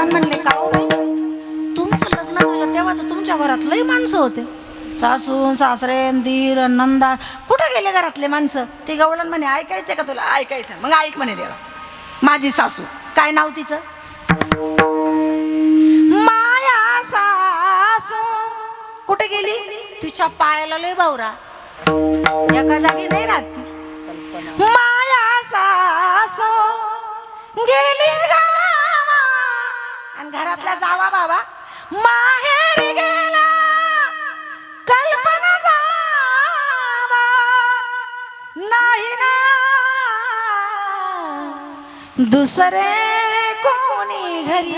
भगवान म्हणले का हो बाई, तुमचं लग्न झालं तेव्हा तर तुमच्या घरात लई माणसं होते, सासू सासरे दीर नंदा, कुठं गेले घरातले माणसं? ते गवळण म्हणे ऐकायचंय का तुला? ऐकायचं. मग ऐक म्हणे देवा. माझी सासू, काय नाव तिचं? माया सासू. कुठे गेली? तिच्या पायाला लय बावरा, एका जागी नाही राहत. माया सासू गेली गावा, आणि घरातला जावा बाबा माहेर गेला. कल्पना जावा नाही ना दुसरे कोणी घरी.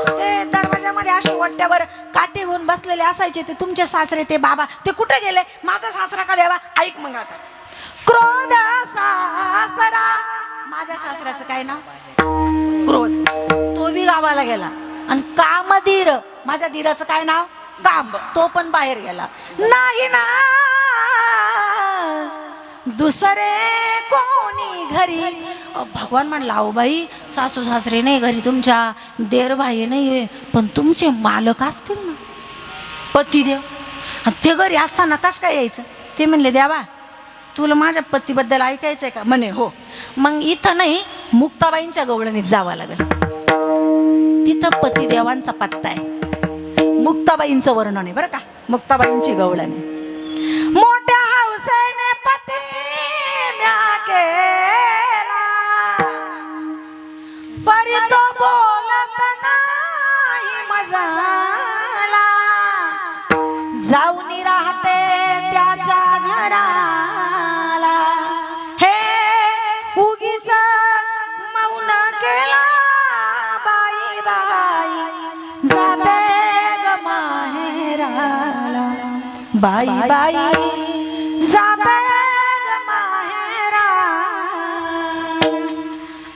ते दरवाजामध्ये असे वट्ट्यावर काठी होऊन बसलेले असायचे, ते तुमचे सासरे ते बाबा, ते कुठे गेले? माझा सासरा का देवा? ऐक मग आता. क्रोध सासरा, माझ्या सासऱ्याचं काय नाव? क्रोध, तो बी गावाला गेला. आणि कामधीर, माझ्या धीराचं काय नाव? काम, तो पण बाहेर गेला. नाही ना दुसरे कोणी घरी. भगवान म्हणला अहो बाई, सासू सासरे नाही घरी तुमच्या, देर भाई नाहीये, पण तुमचे मालक असतील ना, पतिदेव, ते घरी असताना कस काय यायचं? ते म्हणले देवा तुला माझ्या पतीबद्दल ऐकायचंय का? म्हणे हो. मग इथं नाही, मुक्ताबाईंच्या गवळणीत जावं लागेल, तिथं पतिदेवांचा पत्ता आहे. मुक्ताबाईंचं वर्णन आहे बरं का, मुक्ताबाईंची गवळणी. मोठ्या हौसेने पती म्या केला, परी तो बोलत नाही मजाला, जाऊन राहते त्याच्या घराला. हे उगीच मौन केला बाई बाई, जाते ग माहेराला, बाई बाई जाते ग माहेरा.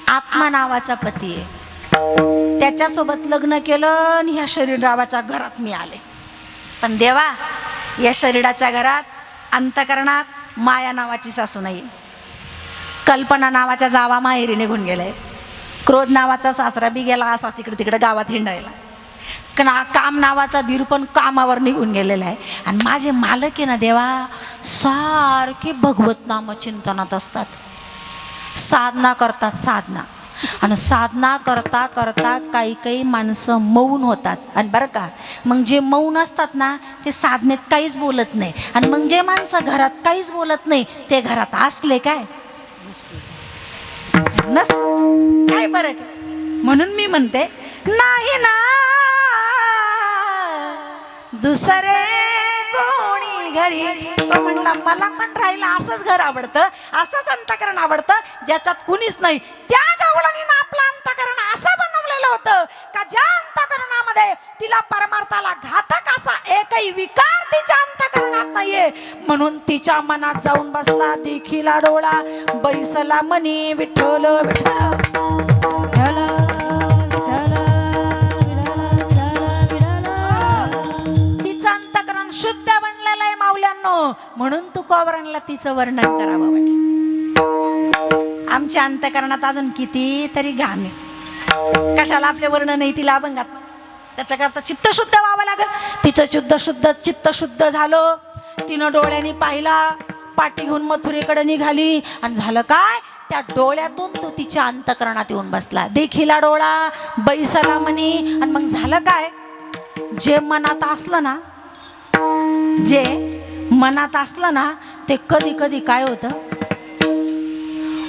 आत्मा नावाचा पती आहे, त्याच्यासोबत लग्न केलं आणि ह्या शरीराच्या घरात मी आले. पण देवा, या शरीराच्या घरात अंतकरणात माया नावाची सासू नाही, कल्पना नावाच्या जावा माहेरी निघून गेलाय, क्रोध नावाचा सासरा बी गेला असाच इकडे तिकडे गावात हिंडायला, काम नावाचा धीर पण कामावर निघून गेलेला आहे. आणि माझे मालक आहे ना देवा, सारखे भगवत नाम चिंतनात असतात, साधना करतात साधना. आणि साधना करता करता काही काही माणसं मौन होतात. आणि बरं का, मग जे मौन असतात ना ते साधनेत काहीच बोलत नाही. आणि मग जे माणसं घरात काहीच बोलत नाही ते घरात असले काय नस काय फरक? म्हणून मी म्हणते नाही ना दुसरे कोणी घरी. तो म्हणला मला पण राहिला असंच घर आवडतं, असंच अंतकरण आवडतं ज्याच्यात कुणीच नाही. त्या गवळणीनं आपलं अंतकरण असं बनवलेलं होतं का ज्या अंतकरणामध्ये तिला परमार्थाला घातक असा एकही विकार तिच्या अंतकरणात नाहीये. म्हणून तिच्या मनात जाऊन बसला देखील डोळा, बैसला मनी विठ्ठल विठ्ठल. शुद्ध बनलेलं आहे माऊल्यांनो, म्हणून तुकोबरांना तिचं वर्णन करावं वाटलं. आमच्या अंतकरणात अजून किती तरी घाण आहे, कशाला आपले वर्णन नाही तिला अभंगात? त्याच्याकरता चित्त शुद्ध व्हावं लागेल. तिचं चित्त शुद्ध झालं, तिनं डोळ्यांनी पाहिला, पाठी घेऊन मथुरेकडे निघाली. आणि झालं काय, त्या डोळ्यातून तो तिच्या अंतकरणात येऊन बसला. देखीला डोळा बैसला मनी. आणि मग झालं काय, जे मनात असलं ना, जे मनात असलं ना ते कधी कधी काय होतं,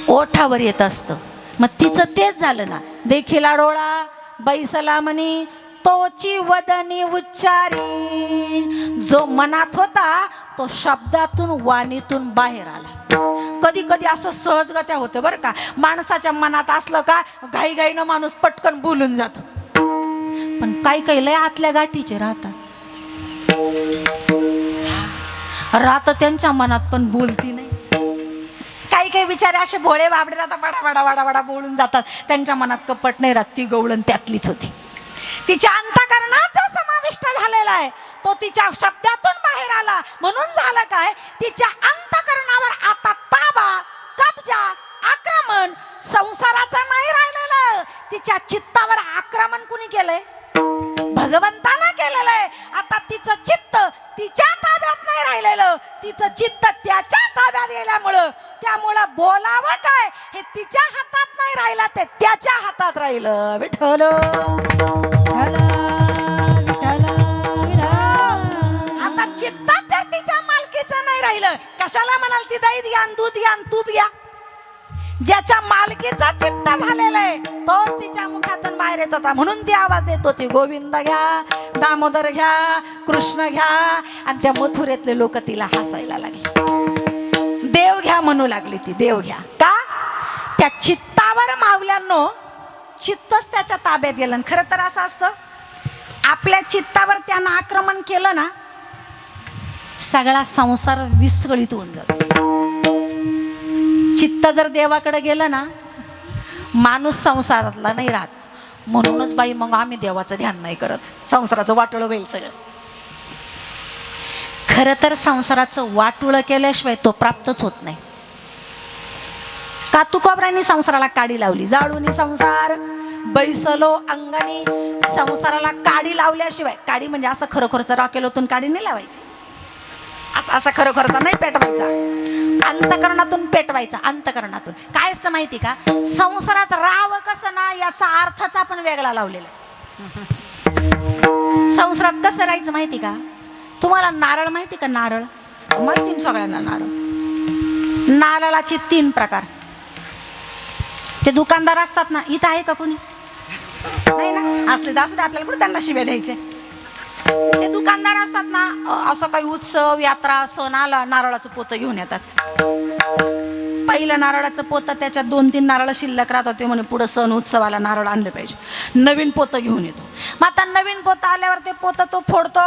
ओठावर येत असतं. मग तिचं तेच झालं ना. देखीला डोळा बैसला मनी, तोची वदनी उच्चारी. जो मनात होता तो शब्दातून वाणीतून बाहेर आला. कधी कधी असं सहजगत्या होतं बरं का, माणसाच्या मनात असलं का घाईघाईनं माणूस पटकन बोलून जातो. पण काही काही लय आतल्या गाठीचे राहतात, राहतं त्यांच्या मनात पण बोलती नाही. काही काही बिचारे असे भोळे बाबडे राहतात, बडा बडा बडा बडा बोलून जातात, त्यांच्या मनात कपट नाही राहत. ती गवळण त्यातलीच होती. तिच्या अंतकरणात जो समाविष्ट झालेला आहे तो तिच्या शब्दातून बाहेर आला. म्हणून झालं काय, तिच्या अंतकरणावर आता ताबा, कब्जा, आक्रमण संसाराचा नाही राहिलेला. केलं? तिच्या चित्तावर आक्रमण कुणी केलंय? भगवंतानं केलेलं आहे. आता तिचं चित्त तिच्या ताब्यात नाही राहिलेलं, तिचं चित्त त्याच्या ताब्यात गेल्यामुळं त्यामुळं बोलावं काय हे तिच्या हातात नाही राहिलं, ते त्याच्या हातात राहिलं. विठ्ठल आता चित्त जर तिच्या मालकीचं नाही राहिलं, कशाला म्हणाल ती दही घ्या, दूध घ्या, तूप घ्या? ज्याच्या मालकीचा चित्त झालेला आहे तोच तिच्या मुखातून बाहेर येत होता. म्हणून ती आवाज देत होती, गोविंद घ्या, दामोदर घ्या, कृष्ण घ्या. आणि त्या मथुरेतले लोक तिला हसायला लागले. देव घ्या म्हणू लागली ती, देव घ्या. का? त्या चित्तावर मावल्यानो चित्तच त्याच्या ताब्यात गेलं. खरं तर असं असतं, आपल्या चित्तावर त्यानं आक्रमण केलं ना, सगळा संसार विस्कळीत होऊन जातो. चित्त जर देवाकडे गेलं ना, माणूस संसारातला नाही राहत. म्हणूनच बाई मग आम्ही देवाचं ध्यान नाही करत, संसाराचं वाटोळं होईल सगळं. खरं तर संसाराचं वाटोळं केल्याशिवाय तो प्राप्तच होत नाही. का तुकोबरांनी संसाराला काडी लावली, जाळूनी संसार बैसलो अंगानी. संसाराला काडी लावल्याशिवाय, काडी म्हणजे असं खरोखरचं रॉकेलतून काडी नाही लावायची, असं खरोखरचा नाही पेटवायचा, अंतकरणातून पेटवायचा. अंतकरणातून काय असतं माहिती का? संसारात राहावं कसं ना, याचा अर्थच आपण वेगळा लावलेला आहे. संसारात कसं राहायचं माहिती का? तुम्हाला नारळ माहिती का? नारळ माहिती ना सगळ्यांना. नारळ, नारळाचे 3 प्रकार. ते दुकानदार असतात ना, इथं आहे का कोणी? नाही ना, असले तर असू दे, आपल्याला कुठे त्यांना शिव्या द्यायचे. ते दुकानदार असतात ना, असं काही उत्सव यात्रा सण आला, नारळाचं पोतं घेऊन येतात. पहिलं नारळाचं पोतं, त्याच्यात 2-3 नारळ शिल्लक राहतात. ते म्हणे पुढे सण उत्सवाला नारळ आणले पाहिजे, नवीन पोतं घेऊन येतो. मग आता नवीन पोतं आल्यावर ते पोतं तो फोडतो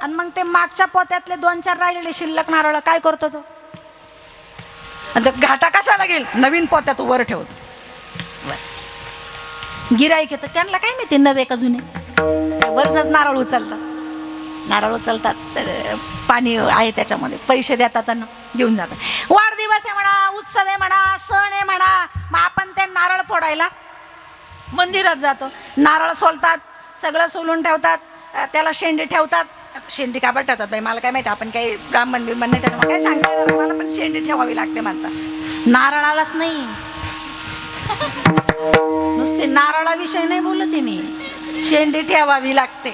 आणि मग ते मागच्या पोत्यातले 2-4 राहिलेले शिल्लक नारळ काय करतो तो? आणि घाटा कशाला गेल? नवीन पोत्यात वर ठेवतो. गिराईक येतं, त्यांना काय माहिती नवे का जुने, वरच नारळ उचलतात. नारळ उचलतात, पाणी आहे त्याच्यामध्ये, पैसे देतात आणि घेऊन जातात. वाढदिवस आहे म्हणा, उत्सव आहे म्हणा, सण आहे म्हणा, मग आपण ते नारळ फोडायला मंदिरात जातो. नारळ सोलतात, सगळं सोलून ठेवतात, त्याला शेंडी ठेवतात. शेंडी का बरं ठेवतात बाई मला काय माहिती, आपण काही ब्राह्मण बिब्मण नाही त्याच्यामुळे काय सांगता मला, पण शेंडी ठेवावी लागते म्हणतात. नारळालाच नाही, नुसते नारळाविषयी नाही बोलते मी, शेंडी ठेवावी लागते.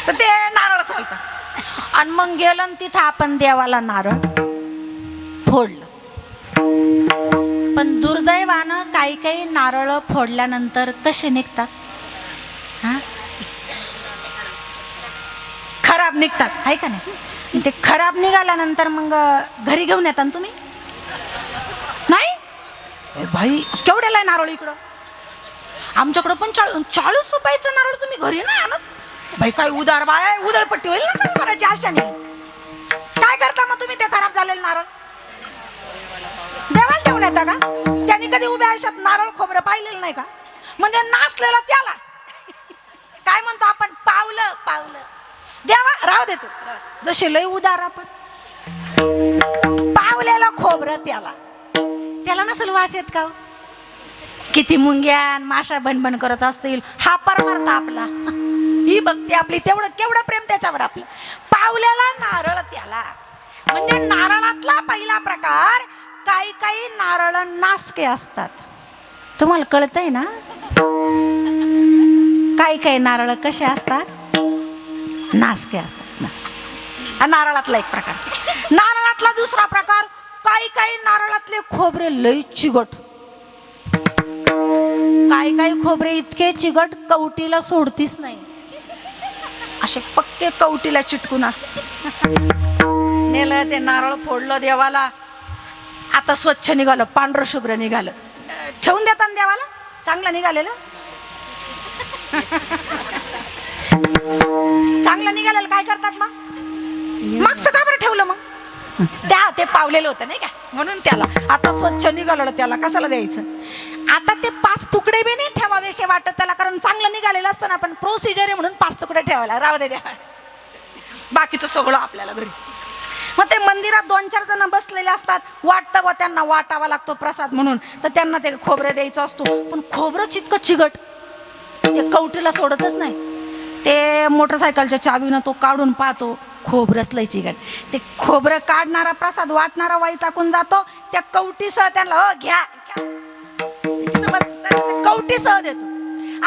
तर ते नारळ सोलतात आणि मग गेलो तिथं आपण देवाला नारळ फोडलं. पण दुर्दैवानं काही काही नारळ फोडल्यानंतर कसे निघतात? खराब निघतात, आहे का नाही? ते खराब निघाल्यानंतर मग घरी घेऊन येतात तुम्ही? नाही भाई, केवढ्याला आहे नारळ इकडं? आमच्याकडं पण 40 रुपयाचं नारळ तुम्ही घरी नाही आणत भाई. काय उदार बाय, उधळपट्टी होईल ना संसाराची आशाने. काय करता मग तुम्ही ते खराब झालेलं नारळ? देवाला ठेवून येता का? त्यांनी कधी उभ्या आयुष्यात नारळ खोबरं पाहिलेलं नाही का? म्हणजे नाचलेलं त्याला काय म्हणतो आपण? पावलं पावलं. देवा राहू देतो, जसे लय उदार आपण. पावलेलं खोबरं त्याला नसेल वास येत का? किती मुंग्यान माशा भणभण करत असतील, हा परमार्थ आपला, ही भक्ती आपली, तेवढं केवढं प्रेम त्याच्यावर आपलं. पावलेला नारळ त्याला म्हणजे नारळातला पहिला प्रकार. काही काही नारळ नासके असतात, तुम्हाला कळतंय ना? काही काही नारळ कसे असतात? नासके असतात. नासके नारळातला एक प्रकार. नारळातला दुसरा प्रकार, काही काही नारळातले खोबरे लय चिगट. काही काही खोबरे इतके चिगट कवटीला सोडतीच नाही, असे पक्के कवटीला चिटकून असते. नेलं ते नारळ, फोडलं देवाला. आता स्वच्छ निघालं, पांढरं शुभ्र निघालं. ठेवून देतात देवाला, चांगलं निघालेलं. चांगलं निघालेलं काय करतात मग? मागचं का बरं ठेवलं मग? ते पावलेलं होतं नाही का, म्हणून त्याला. आता स्वच्छ निघालेलं त्याला कशाला द्यायचं? आता ते 5 तुकडे बी नाही ठेवावेसे वाटत त्याला, कारण चांगलं निघालेलं असतं ना. पण प्रोसिजर आहे म्हणून 5 तुकडे ठेवायला राहू दे द्या, बाकीचं सगळं आपल्याला घरी. मग ते मंदिरात 2-4 जण बसलेले असतात, वाटतं व त्यांना वाटावा लागतो प्रसाद म्हणून, तर त्यांना ते खोबरं द्यायचं असतो. पण खोबरंच इतकं चिगट, ते कवटीला सोडतच नाही. ते मोटरसायकलच्या चावीनं तो काढून पाहतो, खोबरंच लय चिगट. ते खोबरं काढणारा प्रसाद वाटणारा वैतागून जातो. त्या कवटीसह त्यांना घ्या कवटीसह देतो.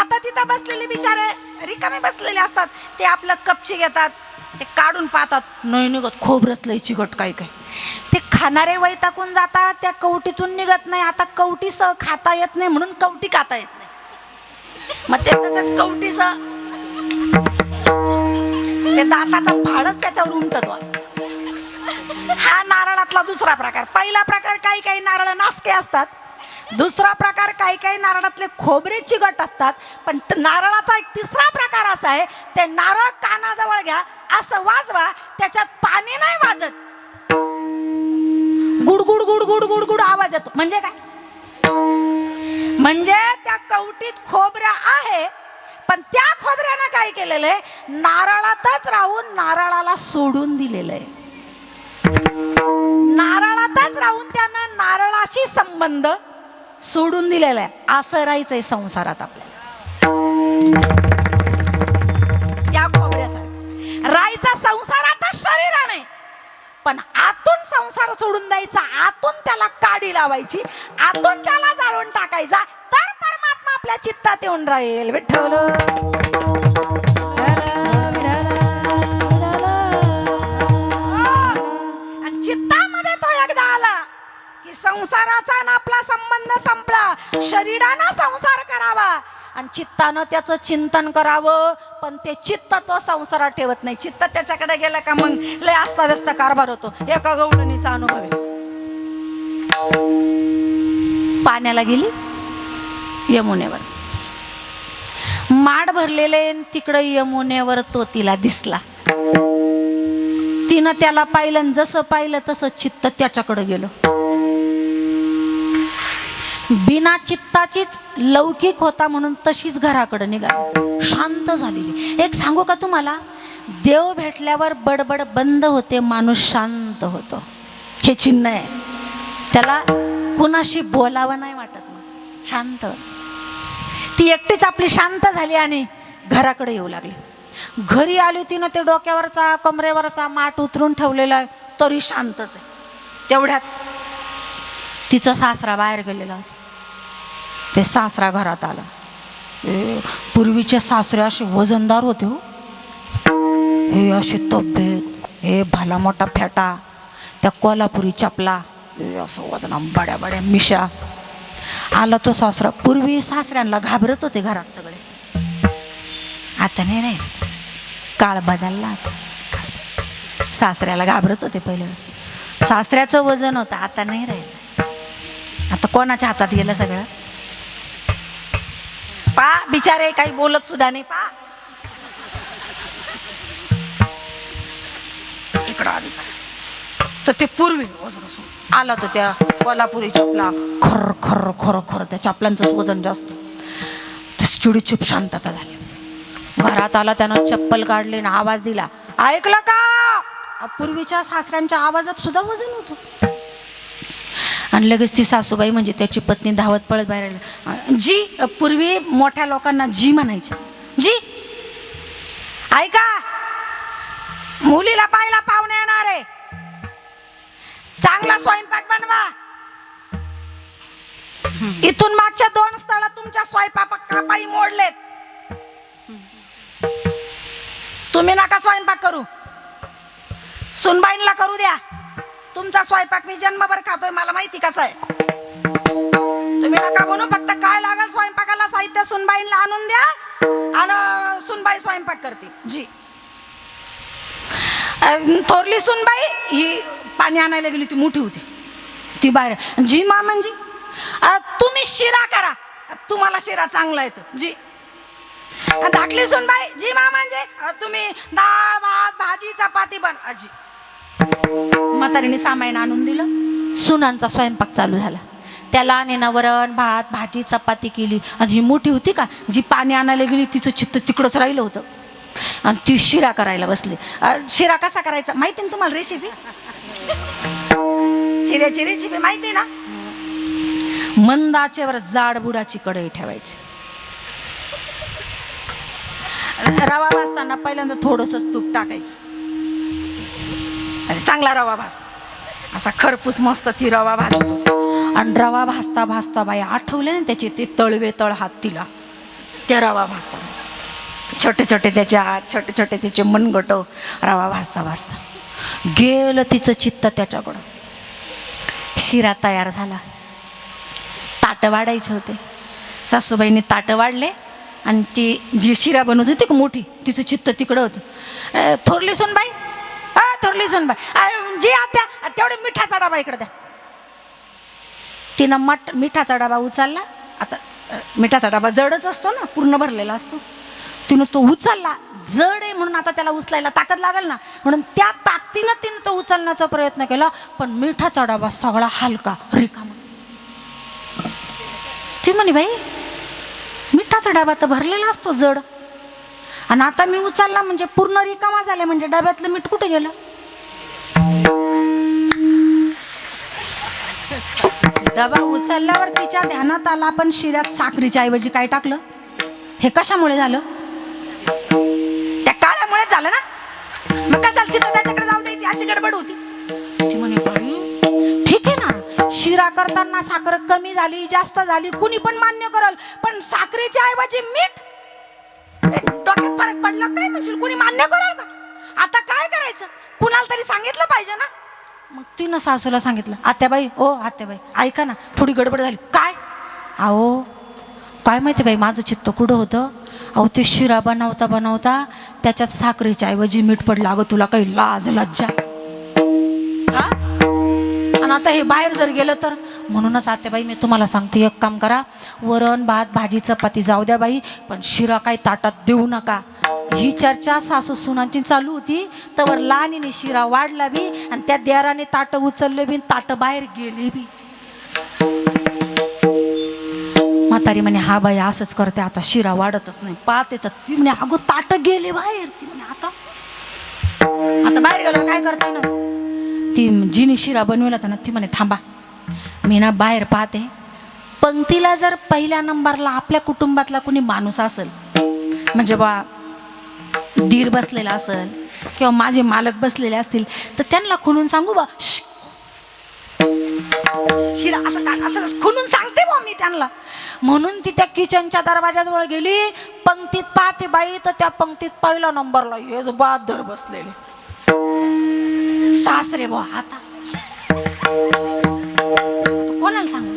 आता तिथं बसलेले बिचारे रिकामे बसलेले असतात, ते आपलं कपची घेतात, ते काढून पाहतात, नाही निघत, खोबरंच लय चिगट. काय काय ते खाणारे वैतागून जातात, त्या कवटीतून निघत नाही. आता कवटीसह खाता येत नाही म्हणून कवटी खाता येत नाही. मग ते तसंच कवटीसह ते दाताचा फाळच त्याच्यावर उमटतो. हा नारळातला दुसरा प्रकार. पहिला प्रकार काही काही नारळ नासके असतात. दुसरा प्रकार काही काही नारळातले खोबरे चिगट असतात. पण नारळाचा एक तिसरा प्रकार असा आहे, ते नारळ कानाजवळ घ्या, असं वाजवा, त्याच्यात पाणी नाही वाजत, गुडगुड गुडगुड गुडगुड आवाज येतो. म्हणजे काय? म्हणजे त्या कवटीत खोबरं आहे, पण त्या खोबऱ्यानं काय केलेलं आहे, नारळातच राहून नारळाला सोडून दिलेलं आहे. नारळातच राहून त्यानं नारळाशी संबंध सोडून दिलेला आहे. असं राहायचंय संसारात आपल्याला. त्या खोबऱ्यासारखं राहायचा संसारातच शरीराने, पण आतून संसार सोडून द्यायचा, आतून त्याला काडी लावायची, आतून त्याला जाळून टाकायचा, तर परमात्मा आपल्या चित्तात येऊन राहील. विठ्ठल आणि चित्तामध्ये तो एकदा आला की संसाराचा आणि आपला संबंध संपला. शरीरानं संसार करावा आणि चित्तानं त्याचं चिंतन करावं, पण ते चित्त तो संसारात ठेवत नाही. चित्त त्याच्याकडे गेलं का मग लय अस्ताव्यस्त कारभार होतो. एका गवळणीचा अनुभव आहे. पाण्याला गेली यमुनेवर, माड भरलेले, तिकडे यमुनेवर तो तिला दिसला. तिनं त्याला पाहिलं, जसं पाहिलं तसं चित्त त्याच्याकडे गेलं. बिना चित्ताचीच लौकिक होता म्हणून तशीच घराकडे निघाली, शांत झालेली. एक सांगू का तुम्हाला, देव भेटल्यावर बडबड बंद होते, माणूस शांत होतो. हे चिन्ह आहे. त्याला कुणाशी बोलावं नाही वाटत, मग शांत. ती एकटीच आपली शांत झाली आणि घराकडे येऊ लागली. घरी आली, तिनं ते डोक्यावरचा कमरेवरचा माठ उतरून ठेवलेला आहे, तरी शांतच आहे. तेवढ्यात तिचा सासरा बाहेर गेलेला होता. ते सासरा घरात आला. पूर्वीचे सासरे असे वजनदार होते हो, हे अशी तब्येत, हे भला मोठा फेटा, त्या कोल्हापुरी चपला, असं वजना, बड्या बड्या मिशा. आला तो सासरा. पूर्वी सासऱ्यांना घाबरत होते घरात सगळे, आता नाही राहिले, काळ बदलला. आता सासऱ्याला घाबरत होते पहिलं, सासऱ्याचं वजन होतं, आता नाही राहिलं. आता कोणाच्या हातात गेलं सगळं. पा बिचारे काही बोलत सुद्धा नाही. पा इकडं आधी तर ते पूर्वी वजन आला तर त्या कोल्हापुरी चपला, खर खर खर खर, त्या चपलांचं वजन जास्त. चिडी चुप शांतता झाली. घरात आला, त्यानं चप्पल काढली ना आवाज दिला, ऐकलं का? पूर्वीच्या सासऱ्यांच्या आवाजात सुद्धा वजन होतं. आणि लगेच ती सासूबाई म्हणजे त्याची पत्नी धावत पळत बाहेर आली. जी, पूर्वी मोठ्या लोकांना जी म्हणायची. जी, ऐका, मुलीला पाहायला पाहुणे येणार आहे, चांगला स्वयंपाक बनवा. इथून मागच्या 2 स्थळ तुमच्या स्वयंपाकापायी मोडलेत. तुम्ही नका स्वयंपाक करू, सुनबाईंना करू द्या. तुमचा स्वयंपाक मी जन्मभर खातोय, मला माहिती कसा आहे. तुम्ही नका बनू, फक्त काय लागेल स्वयंपाकाला साहित्य सुनबाईंना आणून द्या आणि सुनबाई स्वयंपाक करते. जी, थोरली सुनबाई ही पाणी आणायला गेली, ती मोठी होती, ती बाहेर. जी मा म्हणजे तुम्ही शिरा करा, तुम्हाला शिरा चांगला येतो. जी, धाकली सुनबाई, जी मा म्हणजे तुम्ही डाळ भात भाजी चपाती बन. आजी, म्हातारीने सामान आणून दिलं, सुनांचा स्वयंपाक चालू झाला. त्याला आणि वरण भात भाजी चपाती केली. आणि ही मोठी होती का, जी पाणी आणायला गेली, तिचं चित्त तिकडंच राहिलं होतं आणि ती शिरा करायला बसली. शिरा कसा करायचा माहिती ना तुम्हाला रेसिपी? शिऱ्याची रेसिपी माहिती ना, मंद आचेवर जाड बुडाची कढई ठेवायची. रवा भाजताना पहिल्यांदा थोडंसं तूप टाकायचं, चांगला रवा भाजतो असा खरपूस मस्त ती रवा भाजतो. आणि रवा भाजता भाजता बाई आठवले ना त्याचे ते तळवे तळ हात तिला, ते रवा भाजता भाजता छोटे छोटे त्याचे हात, छोटे छोटे त्याचे मनगट, रवा भाजता भाजता गेलं तिचं चित्त त्याच्याकडं. शिरा तयार झाला. ताटं वाढायचे होते. सासूबाईंनी ताटं वाढले आणि ती जी शिरा बनवत होती मोठी, तिचं चित्त तिकडं होतं. थोरली सुनबाई, थोरली सुनबाई, जी आत्या तेवढे मिठाचा डबा इकडे द्या. तिनं मिठाचा डबा उचलला. आता मिठाचा डबा जडच असतो ना, पूर्ण भरलेला असतो. तिनं तो उचलला, जड आहे म्हणून आता त्याला उचलायला ताकद लागेल ना, म्हणून त्या ताकदीनं तिनं तो उचलण्याचा प्रयत्न केला. पण मिठाचा डबा सगळा हलका रिकामा. ती म्हणे बाई मिठाचा डबा तर भरलेला असतो जड, आणि आता मी उचलला म्हणजे पूर्ण रिकामा झाला, म्हणजे डब्यातलं मीठ कुठे गेलं. डबा उचलल्यावर तिच्या ध्यानात आला, पण शिऱ्यात साखरेच्या ऐवजी काय टाकलं. हे कशामुळे झालं. त्या काळ्यामुळे झालं ना. मग कशाला चित्त त्याच्याकडे जाऊ द्यायची, अशी गडबड होती. ती म्हणे बाई ठीक आहे ना, शिरा करताना साखर कमी झाली जास्त झाली कुणी पण मान्य करल, पण साखरेच्या ऐवजी मीठ, डोक्यात फरक पडला काय म्हणशील, कुणी मान्य करल का. आता काय करायचं, कुणाला तरी सांगितलं पाहिजे ना. मग तिनं सासूला सांगितलं, आत्याबाई ओ आत्याबाई ऐका ना, थोडी गडबड झाली. काय. अहो काय माहिती बाई माझं चित्त कुठं होतं. अहो ते शिरा बनवता बनवता त्याच्यात साखरेच्या ऐवजी मीठ पडलं. अगं तुला काही लाज लज्जा हा. आणि आता हे बाहेर जर गेलं तर. म्हणूनच आत्याबाई मी तुम्हाला सांगते, एक काम करा, वरण भात भाजी चपाती जाऊ द्या बाई, पण शिरा काही ताटात देऊ नका. ही चर्चा सासू सुनांची चालू होती, तर लहानीने शिरा वाढला बी, आणि त्या देराने ताटं उचलले बी, ताटं बाहेर गेले बी. म्हातारी म्हणे हा बाई असंच करते, आता शिरा वाढतच नाही. पाहते तर ती म्हणे अगं ताटं गेले बाहेर. ती म्हणे आता बाहेर गेल्यावर काय करताय ना. ती जिनी शिरा बनवला होता ना, ती म्हणे थांबा मी ना बाहेर पाहते. पंक्तीला जर पहिल्या नंबरला आपल्या कुटुंबातला कुणी माणूस असेल, म्हणजे बा दीर बसलेला असेल किंवा माझे मालक बसलेले असतील, तर त्यांना खुणून सांगू बा शिरा असं काय, असं खुणून सांगते बा मी त्यांना. म्हणून ती त्या किचनच्या दरवाजाजवळ गेली. पंक्तीत पाहते बाई, तर त्या पंक्तीत पहिला नंबरला हे जो बहादर बसलेले सासरे बा. आता कोणाला सांगू.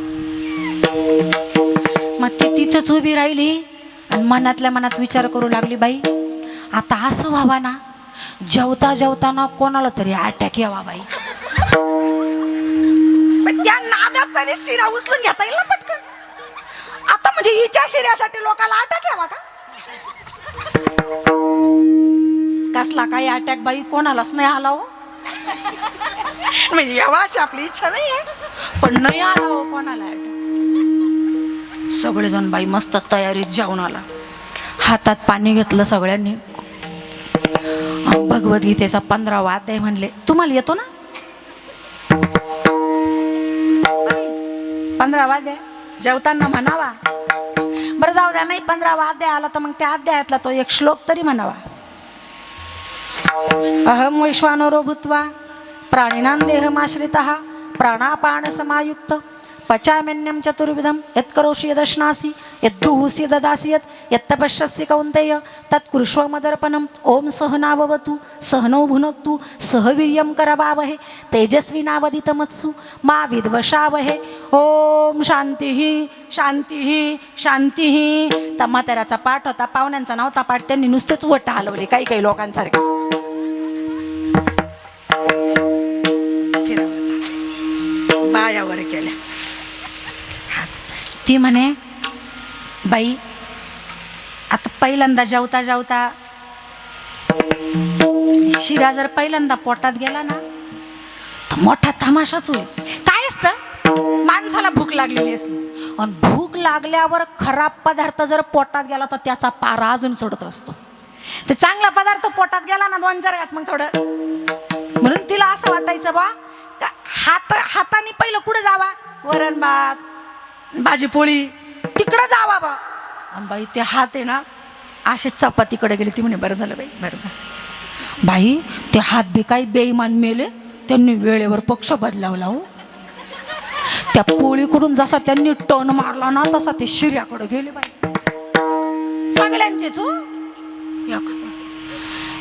मग ती तिथंच उभी राहिली आणि मनातल्या मनात विचार करू लागली, बाई आता असं व्हावा ना, जेवता जेवताना कोणाला तरी अटॅक यावा बाई. त्या नादात तरी शिरा उचलून घेता येईल ना पटकन. आता म्हणजे हिच्या शिऱ्यासाठी लोकांना अटॅक यावा का. कसला काही अटॅक बाई कोणालाच नाही आला हो. म्हणजे यावा अशी आपली इच्छा नाही आहे, पण नाही आला हो कोणाला अटॅक. सगळेजण बाई मस्त तयारीत जेवण आला. हातात पाणी घेतलं सगळ्यांनी. भगवद्गीतेचा 15वा अध्याय म्हणले. तुम्हाला येतो ना 15वा अध्याय, जेवताना म्हणावा. बरं जाऊ द्या, नाही 15वा अध्याय आला तर मग त्या अध्यायातला तो एक श्लोक तरी म्हणावा. अहम वैश्वानरो भूत्वा प्राणिनां देहमाश्रितः प्राणापान समायुक्त पचाम्यन्नं चतुर्विधं यत्करोषि यदश्नासि यद्जुहोषि ददासि यत्तपश्यसि कौन्तेय तत्कुरुष्व मदर्पणम्. ओम सहनाववतु सहनौ भुनक्तु सह वीर्यं करवावहै तेजस्विनावधीतमत्सु मा विद्वषावहै. ओम शांतिः शांतिः शांतिः. त्या म्हाताऱ्याचा पाठ होता, पाहुण्यांचा नव्हता पाठ. त्यांनी नुसतेच वट हलवले काही काही लोकांसारखे. बायावर केल्या. ती म्हणे बाई आता पहिल्यांदा जेवता जेवता शिरा जर पहिल्यांदा पोटात गेला ना, तर मोठा तमाशाच होईल. काय असतं, माणसाला भूक लागलेली असली आणि भूक लागल्यावर खराब पदार्थ जर पोटात गेला तर त्याचा पारा अजून चढत असतो. ते चांगला पदार्थ पोटात गेला ना 2-4 घास, मग थोडं. म्हणून तिला असं वाटायचं बा हाताने पहिलं कुठं जावा, वरण भात भाजी पोळी तिकडं जावा बा. आणि बाई ते हात आहे ना असे चपातीकडे गेले. ती म्हणे बरं झालं बाई, बरं झालं बाई. ते हात बी काही बेईमान मेले, त्यांनी वेळेवर पक्ष बदलावला हो. त्या पोळीकडून जसा त्यांनी टर्न मारला ना तसा ते शिर्याकडे गेले बाई सगळ्यांचेच हो.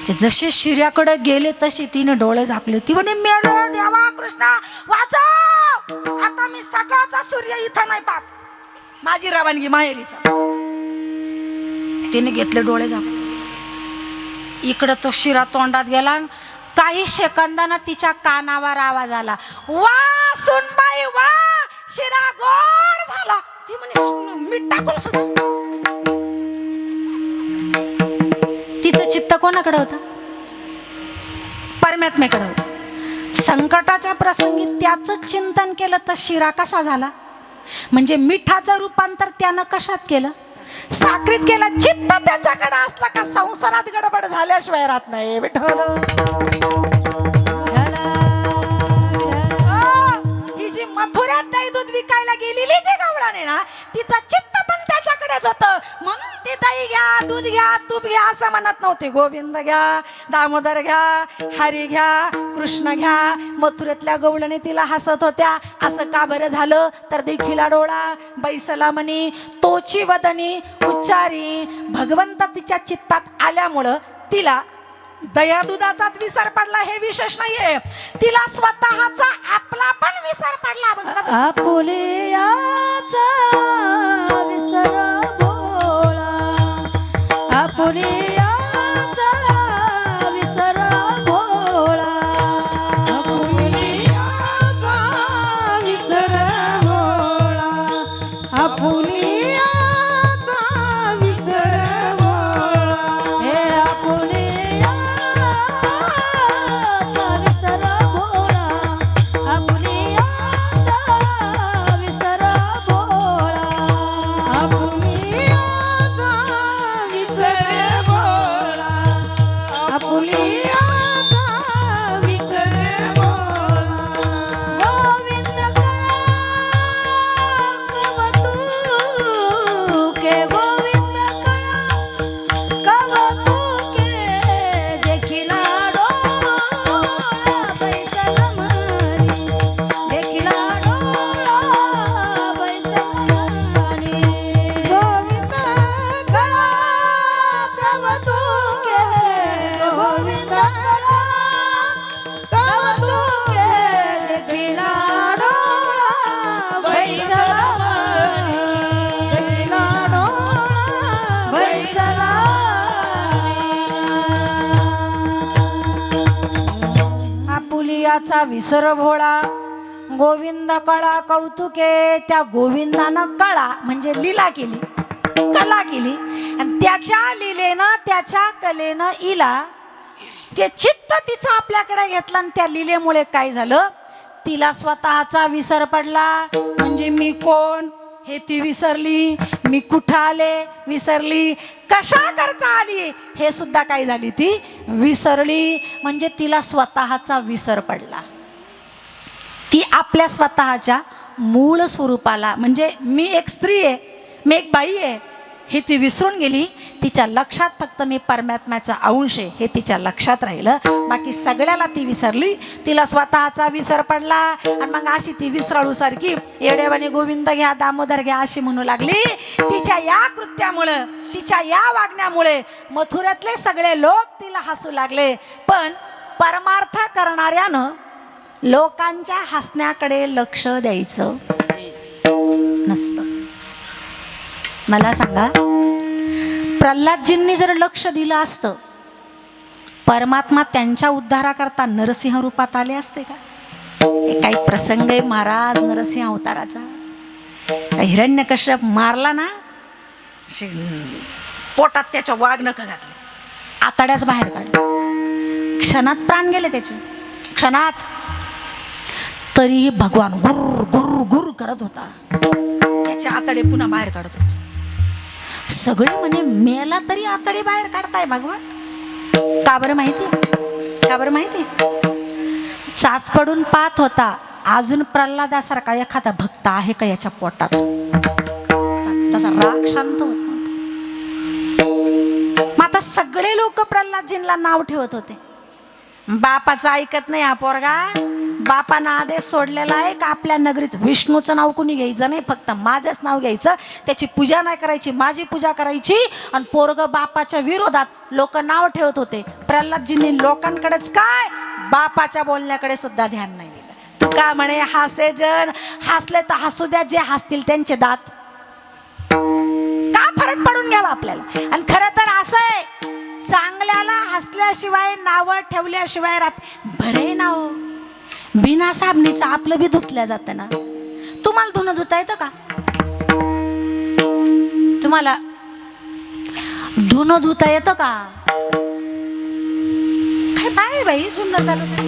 ते जसे शिर्याकडे गेले तसे तिने डोळे झाकले. ती म्हणे मेले देवा कृष्णा वाचव, आता मी सकाळचा सूर्य इथं नाही पाहत, माझी रवानगी माहेरीचा. तिने घेतले डोळे झाकून. इकडं तो शिरा तोंडात गेला. काही सेकंदानं तिच्या कानावर आवाज आला, वा सुनबाई वा, शिरा गोड झाला. ती म्हणे मीठ टाकून सुद्धा. तिचं चित्त कोणाकडे होतं? परमात्म्याकडे होतं. संकटाच्या प्रसंगी त्याचं चिंतन केलं तर शिरा कसा झाला? म्हणजे मिठाचं रूपांतर त्यानं कशात केलं? साखरीत केलं. चित्त त्याच्याकडे असला का संसारात गडबड झाल्याशिवाय राहत नाही. विठ्ठल ही जी मथुऱ्यात दही दूध विकायला गेलेली जी गवळण ना, तिचं चित्त पण त्याच्याकडेच होतं. म्हणून ते दही घ्या, दूध घ्या, तूप घ्या असं म्हणत नव्हते. गोविंद घ्या, दामोदर घ्या, हरी घ्या, कृष्ण घ्या. मथुरेतल्या गवळणी तिला हसत होत्या. असं का बरं झालं तर देखीला डोळा बैसला म्हणी, तोची वदनी उच्चारी. भगवंत तिच्या चित्तात आल्यामुळं तिला दया दुधाचाच विसर पडला हे विशेष नाहीये. तिला स्वतःचा आपला पण विसर पडला. आपुलियाचा विसर भोळा, आपुलियाचा विसर भोळा, आपुलियाचा विसर भोळा, आपुलियाचा विसर भोळा. हे आपुलिया विसर भोळा, आपुलियाचा विसर भोळा, आपुलियाचा विसर भोळा, आपुलियाचा विसर भोळा. गोविंद कवतुके, गोविंद कवतुके, देखिला डोळा बैसल म्हणी, देखिला डोळा बैसल म्हणी. गोविंद कवतुके, गोविंद कवतुके, देखिला डोळा बैसल म्हणी, देखिला डोळा बैसल म्हणी. आपुलियाचा विसर भोळा, गोविंद कळा कौतुके. त्या गोविंदानं कळा म्हणजे लीला केली, कला केली. आणि त्याच्या लीलेनं त्याच्या कलेनं इला ते चित्त तिचं आपल्याकडे घेतलं. आणि त्या लीलेमुळे काय झालं, तिला स्वतःचा विसर पडला. म्हणजे मी कोण हे ती विसरली, मी कुठं आले विसरली, कशा करता आली हे सुद्धा काय झाली ती विसरली. म्हणजे तिला स्वतःचा विसर पडला. ती आपल्या स्वतःच्या मूळ स्वरूपाला, म्हणजे मी एक स्त्री आहे, मी एक बाई आहे हे ती विसरून गेली. तिच्या लक्षात फक्त मी परमात्म्याचा अंश आहे हे तिच्या लक्षात राहिलं. बाकी सगळ्याला ती विसरली. तिला स्वतःचा विसर पडला. आणि मग अशी ती विसराळूसारखी येडेवाने गोविंद घ्या, दामोदर घ्या अशी म्हणू लागली. तिच्या या कृत्यामुळं, तिच्या या वागण्यामुळे मथुऱ्यातले सगळे लोक तिला हसू लागले. पण परमार्थ करणाऱ्यानं लोकांच्या हसण्याकडे लक्ष द्यायचं नसतं. मला सांगा, प्रल्हादजींनी जर लक्ष दिलं असतं, परमात्मा त्यांच्या उद्धाराकरता नरसिंह रूपात आले असते का? हे काही प्रसंग आहे महाराज नरसिंह अवताराचा. हिरण्यकश्यप मारला ना, पोटात त्याच्या वाघ नख घातले, आतड्याच बाहेर काढले, क्षणात प्राण गेले त्याचे, क्षणात. तरीही भगवान गुर गुर गुर करत होता, त्याचे आतडे पुन्हा बाहेर काढत होता. सगळे म्हणे मेला तरी आतडे बाहेर काढताय भगवान. का बरं माहिती? का बरं माहिती? चाच पडून पाहत होता, अजून प्रल्हादासारखा एखादा भक्त आहे का याच्या पोटात. त्याचा राग शांत होत नव्हता. मग आता सगळे लोक प्रल्हादजींना नाव ठेवत होते. बापाचं ऐकत नाही हा पोरगा. बापानं आदेश सोडलेला आहे का आपल्या नगरीत विष्णूचं नाव कुणी घ्यायचं नाही, फक्त माझंच नाव घ्यायचं. त्याची पूजा नाही करायची, माझी पूजा करायची. आणि पोरग बापाच्या विरोधात लोक नाव ठेवत होते. प्रल्हादजींनी लोकांकडेच काय, बापाच्या बोलण्याकडे सुद्धा ध्यान नाही दिलं. तू का म्हणे हासे जन, हसले तर हसू द्या, जे हसतील त्यांचे दात. का फरक पडून घ्यावा आपल्याला. आणि खरं तर असं आहे, चांगल्याला हसल्याशिवाय, नावं ठेवल्याशिवाय राहत. बरे नाव बिना साबणीचं आपलं बी धुतल्या जातं ना. तुम्हाला धुणं धुता येतं का? तुम्हाला धुणं धुता येतं का? काय बाय बाई जुन्नर तालुक्यात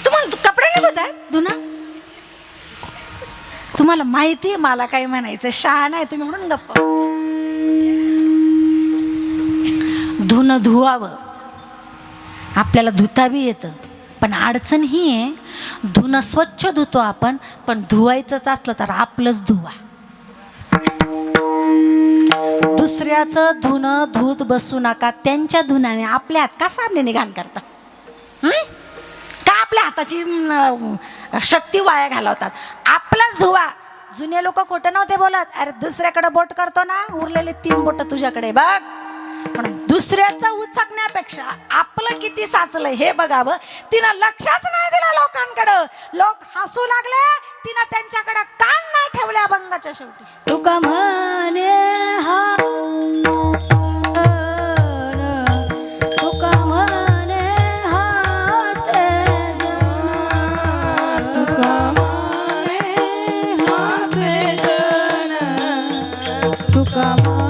तुम्हाला कपडे नाही धुता येत धुणं? तुम्हाला माहिती आहे मला काय म्हणायचं, शहाणा आहे तुम्ही म्हणून गप्प. धुणं धुवावं, आपल्याला धुता बी येतं. पण अडचण ही आहे, धुणं स्वच्छ धुतो आपण, पण धुवायचंच असलं तर आपलंच धुवा. दुसऱ्याचं धुणं धुत बसू नका. त्यांच्या धुण्याने आपल्या हात का साबणेने घाण करता? का आपल्या हाताची शक्ती वाया घालवतात? आपलंच धुवा. जुने लोक खोटं नव्हते बोलत. अरे दुसऱ्याकडे बोट करतो ना, उरलेले 3 बोट तुझ्याकडे बघ. म्हणून दुसऱ्याचं उचकण्यापेक्षा आपलं किती साचलंय हे बघावं. तिनं लक्षच नाही दिलं लोकांकडं. लोक हसू लागले, तिनं त्यांच्याकडे कान नाही ठेवले अभंगाच्या शेवटी. तुका म्हणे हा, तुका म्हणे हासे जन, तुका म्हणे हासे जन, तुका म्हणे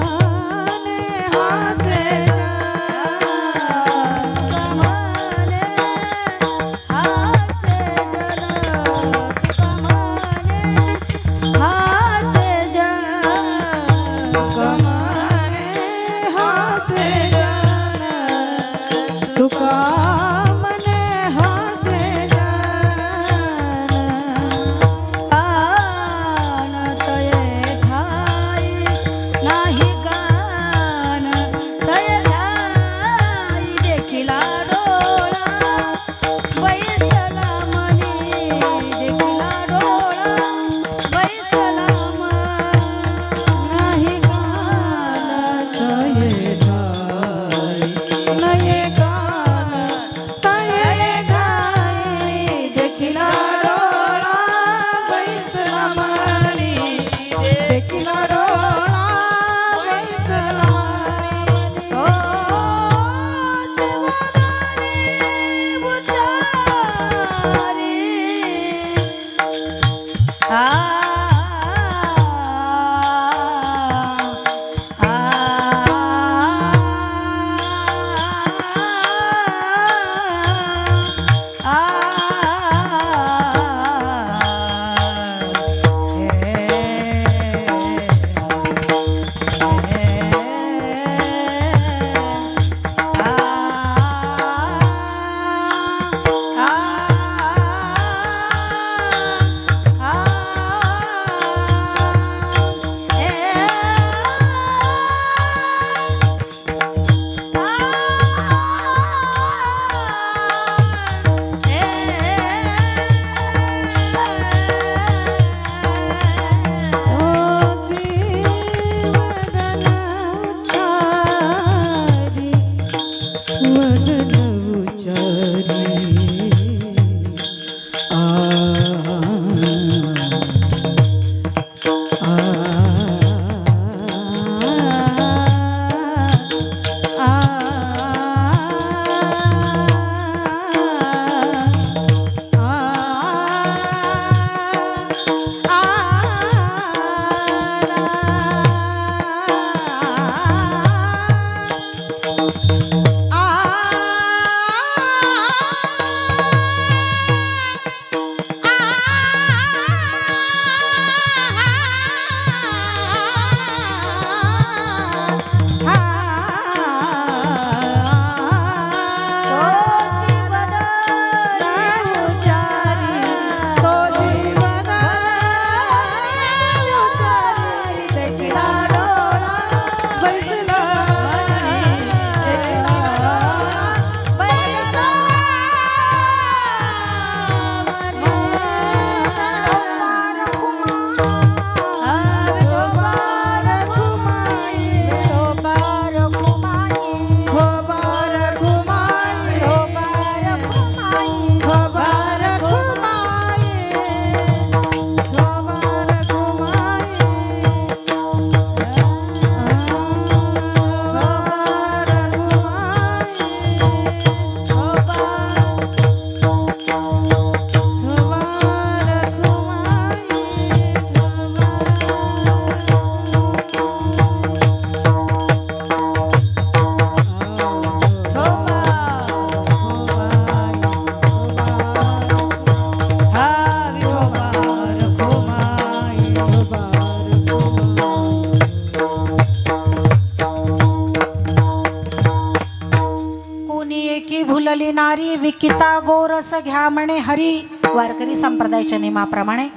ही नारी विकिता गोरस घ्या म्हणे हरी. वारकरी संप्रदायाच्या नियमाप्रमाणे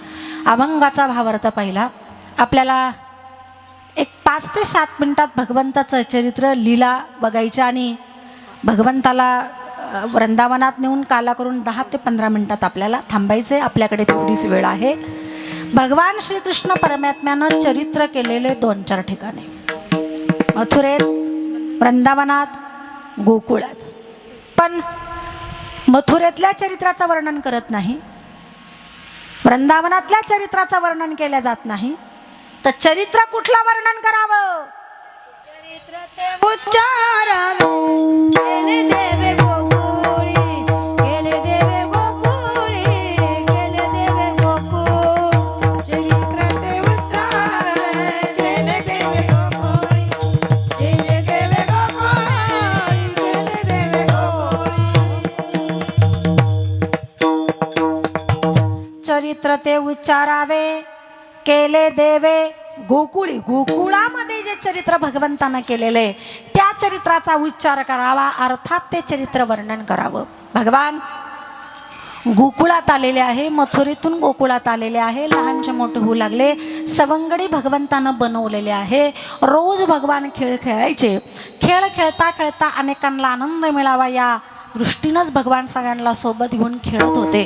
अभंगाचा भावार्थ पहिला. आपल्याला एक 5 ते 7 मिनिटात भगवंताचं चरित्र लीला बघायचं आणि भगवंताला वृंदावनात नेऊन काला करून 10 ते 15 मिनिटात आपल्याला थांबायचे. आपल्याकडे तेवढीच वेळ आहे. भगवान श्रीकृष्ण परमात्म्यानं चरित्र केलेले 2-4 ठिकाणे, मथुरेत, वृंदावनात, गोकुळात. पण मथुरेतल्या चरित्राचं वर्णन करत नाही, वृंदावनातल्या चरित्राचं वर्णन केलं जात नाही. तर चरित्र कुठलं वर्णन करावं? उच्चारावे केले देवे गोकुळी, केले देवे गोकुळी, केले देवे गोकुळ. चरित्र ते उच्चारावे केले देवे गोकुळी, केले देवे गोकुळी, केले देवे गोकुळी. चरित्र ते उच्चारावे केले देवे गोकुळी. गोकुळामध्ये जे चरित्र भगवंतानं केलेले त्या चरित्राचा उच्चार करावा, अर्थात ते चरित्र वर्णन करावं. भगवान गोकुळात आलेले आहे, मथुरेतून गोकुळात आलेले आहे. लहानचे मोठे होऊ लागले. सवंगडी भगवंतानं बनवलेले आहे. रोज भगवान खेळ खेळायचे. खेळ खेळता खेळता अनेकांना आनंद मिळावा या दृष्टीनंच भगवान सगळ्यांना सोबत घेऊन खेळत होते.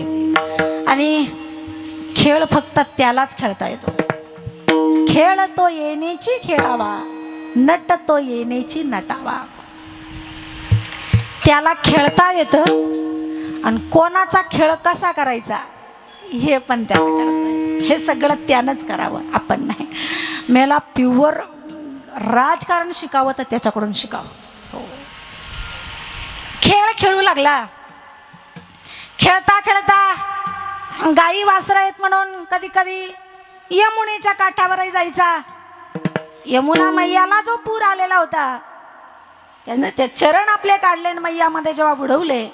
आणि खेळ फक्त त्यालाच खेळता येतो. खेळ तो येण्याची खेळावा, नट तो येण्याची नटावा. त्याला खेळता येतं आणि कोणाचा खेळ कसा करायचा हे पण त्याला करता येतं. हे सगळं त्यानंच करावं, आपण नाही. मला प्युअर राजकारण शिकावं तर त्याच्याकडून शिकावं. हो. खेळ खेळू लागला. खेळता खेळता गाई वासरं आहेत म्हणून कधी कधी यमुनेच्या काठावरही जायचा. यमुना मैयाला जो पूर आलेला होता त्यानं ते चरण आपले काढले आणि मैयामध्ये जेव्हा बुडवले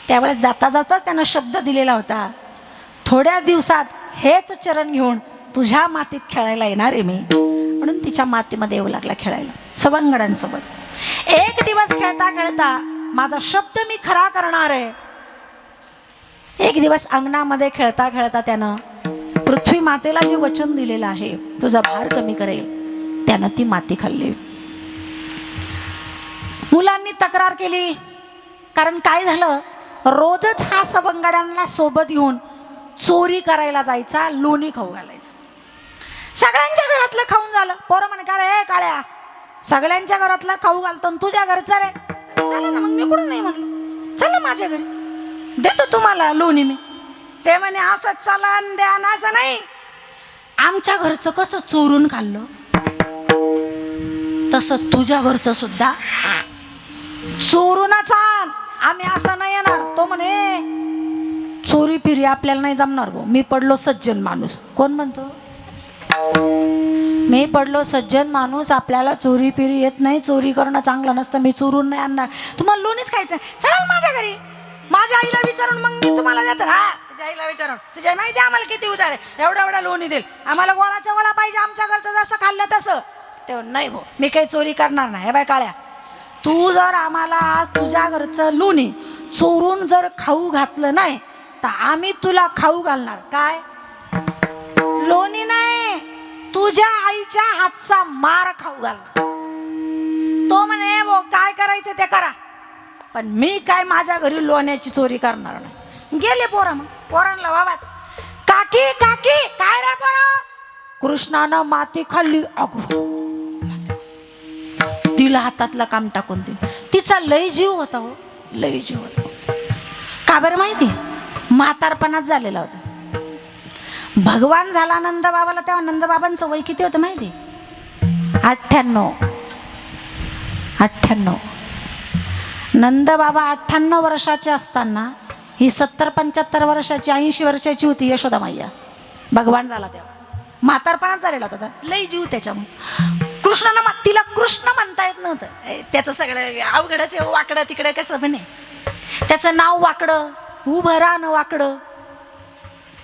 त्यावेळेस जाता जाता त्यानं शब्द दिलेला होता, थोड्या दिवसात हेच चरण घेऊन तुझ्या मातीत खेळायला येणार आहे मी. म्हणून तिच्या मातीमध्ये येऊ लागला खेळायला सवंगड्यांसोबत. एक दिवस खेळता खेळता माझा शब्द मी खरा करणार आहे. एक दिवस अंगणामध्ये खेळता खेळता त्यानं पृथ्वी मातेला जे वचन दिलेलं आहे, तुझा भार कमी करेल, त्यानं ती माती खाल्ली. मुलांनी तक्रार केली. कारण काय झालं, रोजच हा सवंगड्यांना सोबत घेऊन चोरी करायला जायचा, लोणी खाऊ घालायचं. सगळ्यांच्या घरातलं खाऊन झालं. पोरं म्हणे का रे काळ्या, सगळ्यांच्या घरातलं खाऊ घालतो तुझ्या घरचं रे. चला ना मग, मी कुठून नाही म्हणलो, चला माझ्या घरी देतो तुम्हाला लोणी मी. ते म्हणे असं चला आणि द्या ना, असं नाही. आमच्या घरचं कसं चोरून खाल्लं तसं तुझ्या घरचं सुद्धा चोरूनच आण, आम्ही असं नाही येणार. तो म्हणे चोरी फिरी आपल्याला नाही जमणार गो, मी पडलो सज्जन माणूस. कोण म्हणतो? मी पडलो सज्जन माणूस, आपल्याला चोरी फिरी येत नाही, चोरी करणं चांगलं नसतं, मी चोरून नाही आणणार. तुम्हाला लोणीच खायचं, चला माझ्या घरी. माझ्या आईला विचारून मग मी तुम्हाला देतो. हा, तुझ्या आईला विचारून, तुझ्या माहिती आम्हाला किती उधार आहे, एवढा एवढा लोणी देईल आम्हाला, गोळाच्या गोळा पाहिजे, आमच्या घरचं जसं खाल्लं तसं. तेव्हा नाही भाऊ, मी काही चोरी करणार नाही. हे बाय काळ्या, तू जर आम्हाला आज तुझ्या घरचं लोणी चोरून जर खाऊ घातलं नाही तर आम्ही तुला खाऊ घालणार. काय? लोणी नाही, तुझ्या आईच्या हातचा मार खाऊ घालणार. तो म्हणे भाऊ काय करायचं ते करा, पण मी काय माझ्या घरी लोण्याची चोरी करणार नाही. गेले पोरं. मग पोरांना बाबा, काकी काकी काय रे पोरा, कृष्णानं माती खाल्ली. अगो, तिला हातातलं काम टाकून दिलं. तिचा लय जीव होता हो, लय जीव होता. का बरं माहिती? म्हातारपणात झालेला होता. भगवान झाला नंदबाबाला, तेव्हा नंदबाबांचं वय किती होतं माहिती? 98. नंदबाबा 98 वर्षाचे असताना ही 70-75 वर्षाची, 80 वर्षाची होती यशोदा मैया. भगवान झाला तेव्हा म्हातारपणात झालेला होता. लय जीव त्याच्यामुळे. कृष्णानं तिला कृष्ण म्हणता येत नव्हतं. त्याचं सगळं अवघडच, वाकडं तिकडं कसं पण आहे. त्याचं नाव वाकडं, उभं राहणं वाकडं,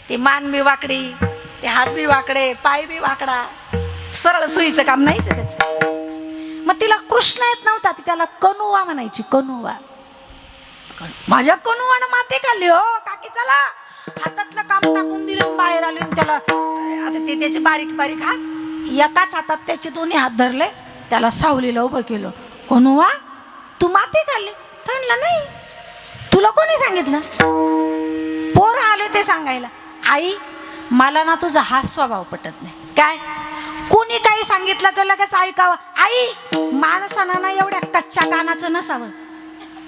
ते मान बी वाकडी, ते हात बी वाकडे, पाय बी वाकडा, सरळ सुईचं काम नाहीच त्याचं. मग तिला कृष्ण येत नव्हता, ती त्याला कनुवा म्हणायची. कनुवा. माझ्या कणूवानं माती खाल्ली हो काकी. चला हातातलं काम टाकून दिलं आणि बाहेर आले आणि त्याला आता ते त्याचे बारीक बारीक हात, एकाच हातात त्याचे दोन्ही हात धरले, त्याला सावलीला उभं केलं. कणूवा तू माती खाल्ली? म्हणलं नाही. तुला कोणी सांगितलं? पोरं आले ते सांगायला. आई मला ना तुझा हा स्वभाव पटत नाही. काय कोणी काही सांगितलं का लगेच ऐकावं? आई माणसानं ना एवढ्या कच्च्या कानाचं नसावं.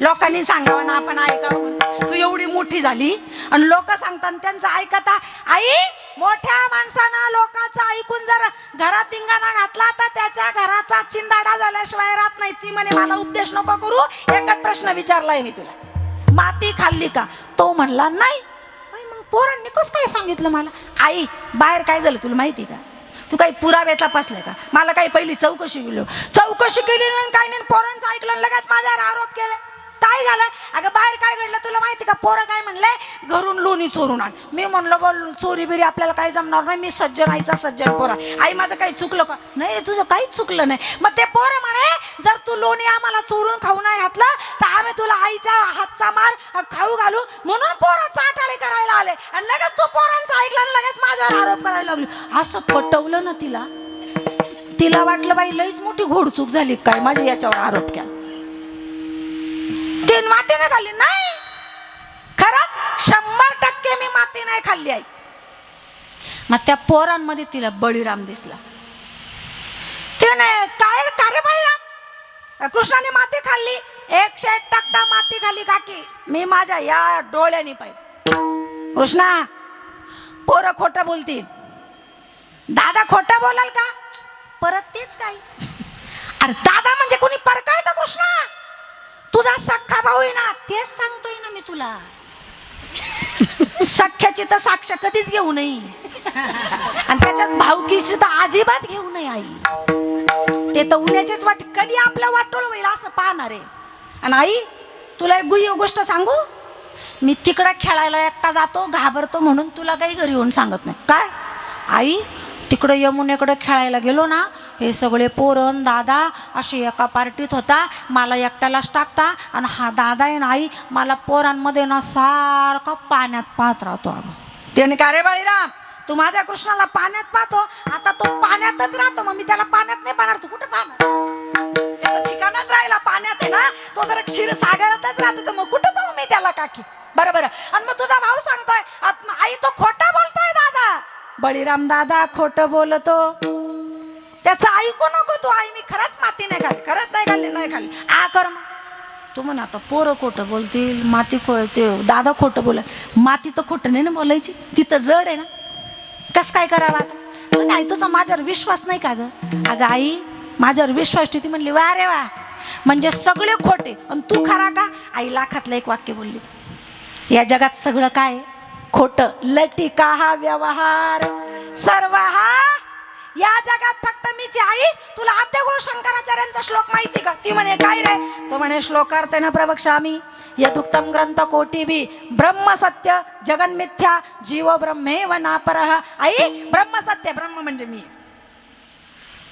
लोकांनी सांगावं ना आपण ऐकावं. तू एवढी मोठी झाली आणि लोक सांगतात त्यांचं ऐकता. आई मोठ्या माणसानं लोकांचं ऐकून जर घरात धिंगाणा घातला तर त्याच्या घराचा चिंदाडा झाल्याशिवाय राहत नाही. ती म्हणे मला उपदेश नको करू, एकच प्रश्न विचारलाय मी तुला, माती खाल्ली का? तो म्हणला नाही. मग पोरांनी कसं काय सांगितलं मला? आई बाहेर काय झालं तुला माहिती का? तू काही पुरावे तपासले का? मला काही पहिली चौकशी केली नाही काय नाही. पोरांचं ऐकलं लगेच माझ्यावर आरोप केले. काय झालं? अगं बाहेर काय घडलं तुला माहिती का? पोरं काय म्हणले, घरून लोणी चोरून आण. मी म्हणलो बोल चोरी बिरी आपल्याला काही जमणार नाही, मी सज्जन आईचा सज्जन पोरा. आई माझं काही चुकलं का? नाही तुझं काहीच चुकलं नाही. मग ते पोरं म्हणे जर तू लोणी आम्हाला चोरून खाऊ नाही घातलं तर आम्ही तुला आईचा हातचा मार खाऊ घालू, म्हणून पोरं चाटाळे करायला आले. आणि लगेच तू पोरांचं ऐकलं आणि लगेच माझ्यावर आरोप करायला लागली. असं पटवलं ना तिला. तिला वाटलं बाई लईच मोठी घोडचूक झाली काय, माझी याच्यावर आरोप केला. तीन माती नाही खाल्ली? नाही, खरंच 100% मी माती नाही खाल्ली आई. मग त्या पोरांमध्ये तिला बळीराम दिसला. तिने काय का रे बळीराम, कृष्णाने माती खाल्ली? 101% माती खाल्ली काकी, मी माझ्या या डोळ्याने पाहिलं. कृष्णा पोरं खोटं बोलतील, दादा खोटं बोलाल का? परत तेच काय? अरे दादा म्हणजे कोणी परकाय का कृष्णा? तुझा सख्खा भाऊ आहे ना, तेच सांगतोय ना मी तुला. सख्याची तर साक्ष कधीच घेऊ नये आणि त्याच्यात भाऊकीची तर अजिबात घेऊ नये आई. ते तर उद्याचेच वाट, कधी आपला वाटोळ होईल असं पाहणार आहे. आणि आई तुला एक गुह्य गोष्ट सांगू, मी तिकडे खेळायला एकटा जातो, घाबरतो म्हणून तुला काही घरी येऊन सांगत नाही. काय आई तिकडे यमुनेकडे खेळायला गेलो ना, हे सगळे पोरण दादा अशी एका पार्टीत होता, मला एकट्यालाच टाकता. आणि हा दादा आहे ना आई मला पोरांमध्ये ना सारखा पाण्यात पाहत राहतो. अगं त्याने का रे बळीराम तू माझ्या कृष्णाला पाण्यात पाहतो? आता तो पाण्यातच राहतो, मग मी त्याला पाण्यात नाही पाहणार. तू कुठं पाहणार? त्याचं ठिकाणच राहिला पाण्यात आहे ना, तो जर क्षीरसागरातच राहतो तर मग कुठं पाहू मी त्याला काकी? बरोबर. आणि मग तुझा भाऊ सांगतोय आई तो खोटा बोलतोय दादा. बळीराम दादा खोटं बोलतो, त्याचं ऐकू नको तू. आई मी खरंच माती नाही खाल्ली, खरंच नाही खाल्ली, नाही खाल्ली. आ कर मग तू म्हण आता पोरं खोटं बोलतील, माती खोलते, दादा खोटं बोल. माती तर खोटं नाही ना बोलायची, तिथं जड आहे ना, कसं काय करावं आता? नाही तुझा माझ्यावर विश्वास नाही का ग? अगं आई माझ्यावर विश्वास ठेवती म्हणली. वा रे वा, म्हणजे सगळे खोटे आणि तू खरा का? आई लाखातलं एक वाक्य बोलली, या जगात सगळं काय खोटं, लटिका हा व्यवहार सर्व हा या जगात फक्त मीची. आई तुला आद्यगुरु शंकराचार्यांचा श्लोक माहिती का? ती म्हणे काय रे? तो म्हणे श्लोकार्थेन प्रवक्ष्यामि यदुक्तम ग्रंथ कोटिभि ब्रह्म सत्य जगन मिथ्या जीव ब्रह्मेव नापरः. आई ब्रह्म सत्य, ब्रह्म म्हणजे मी,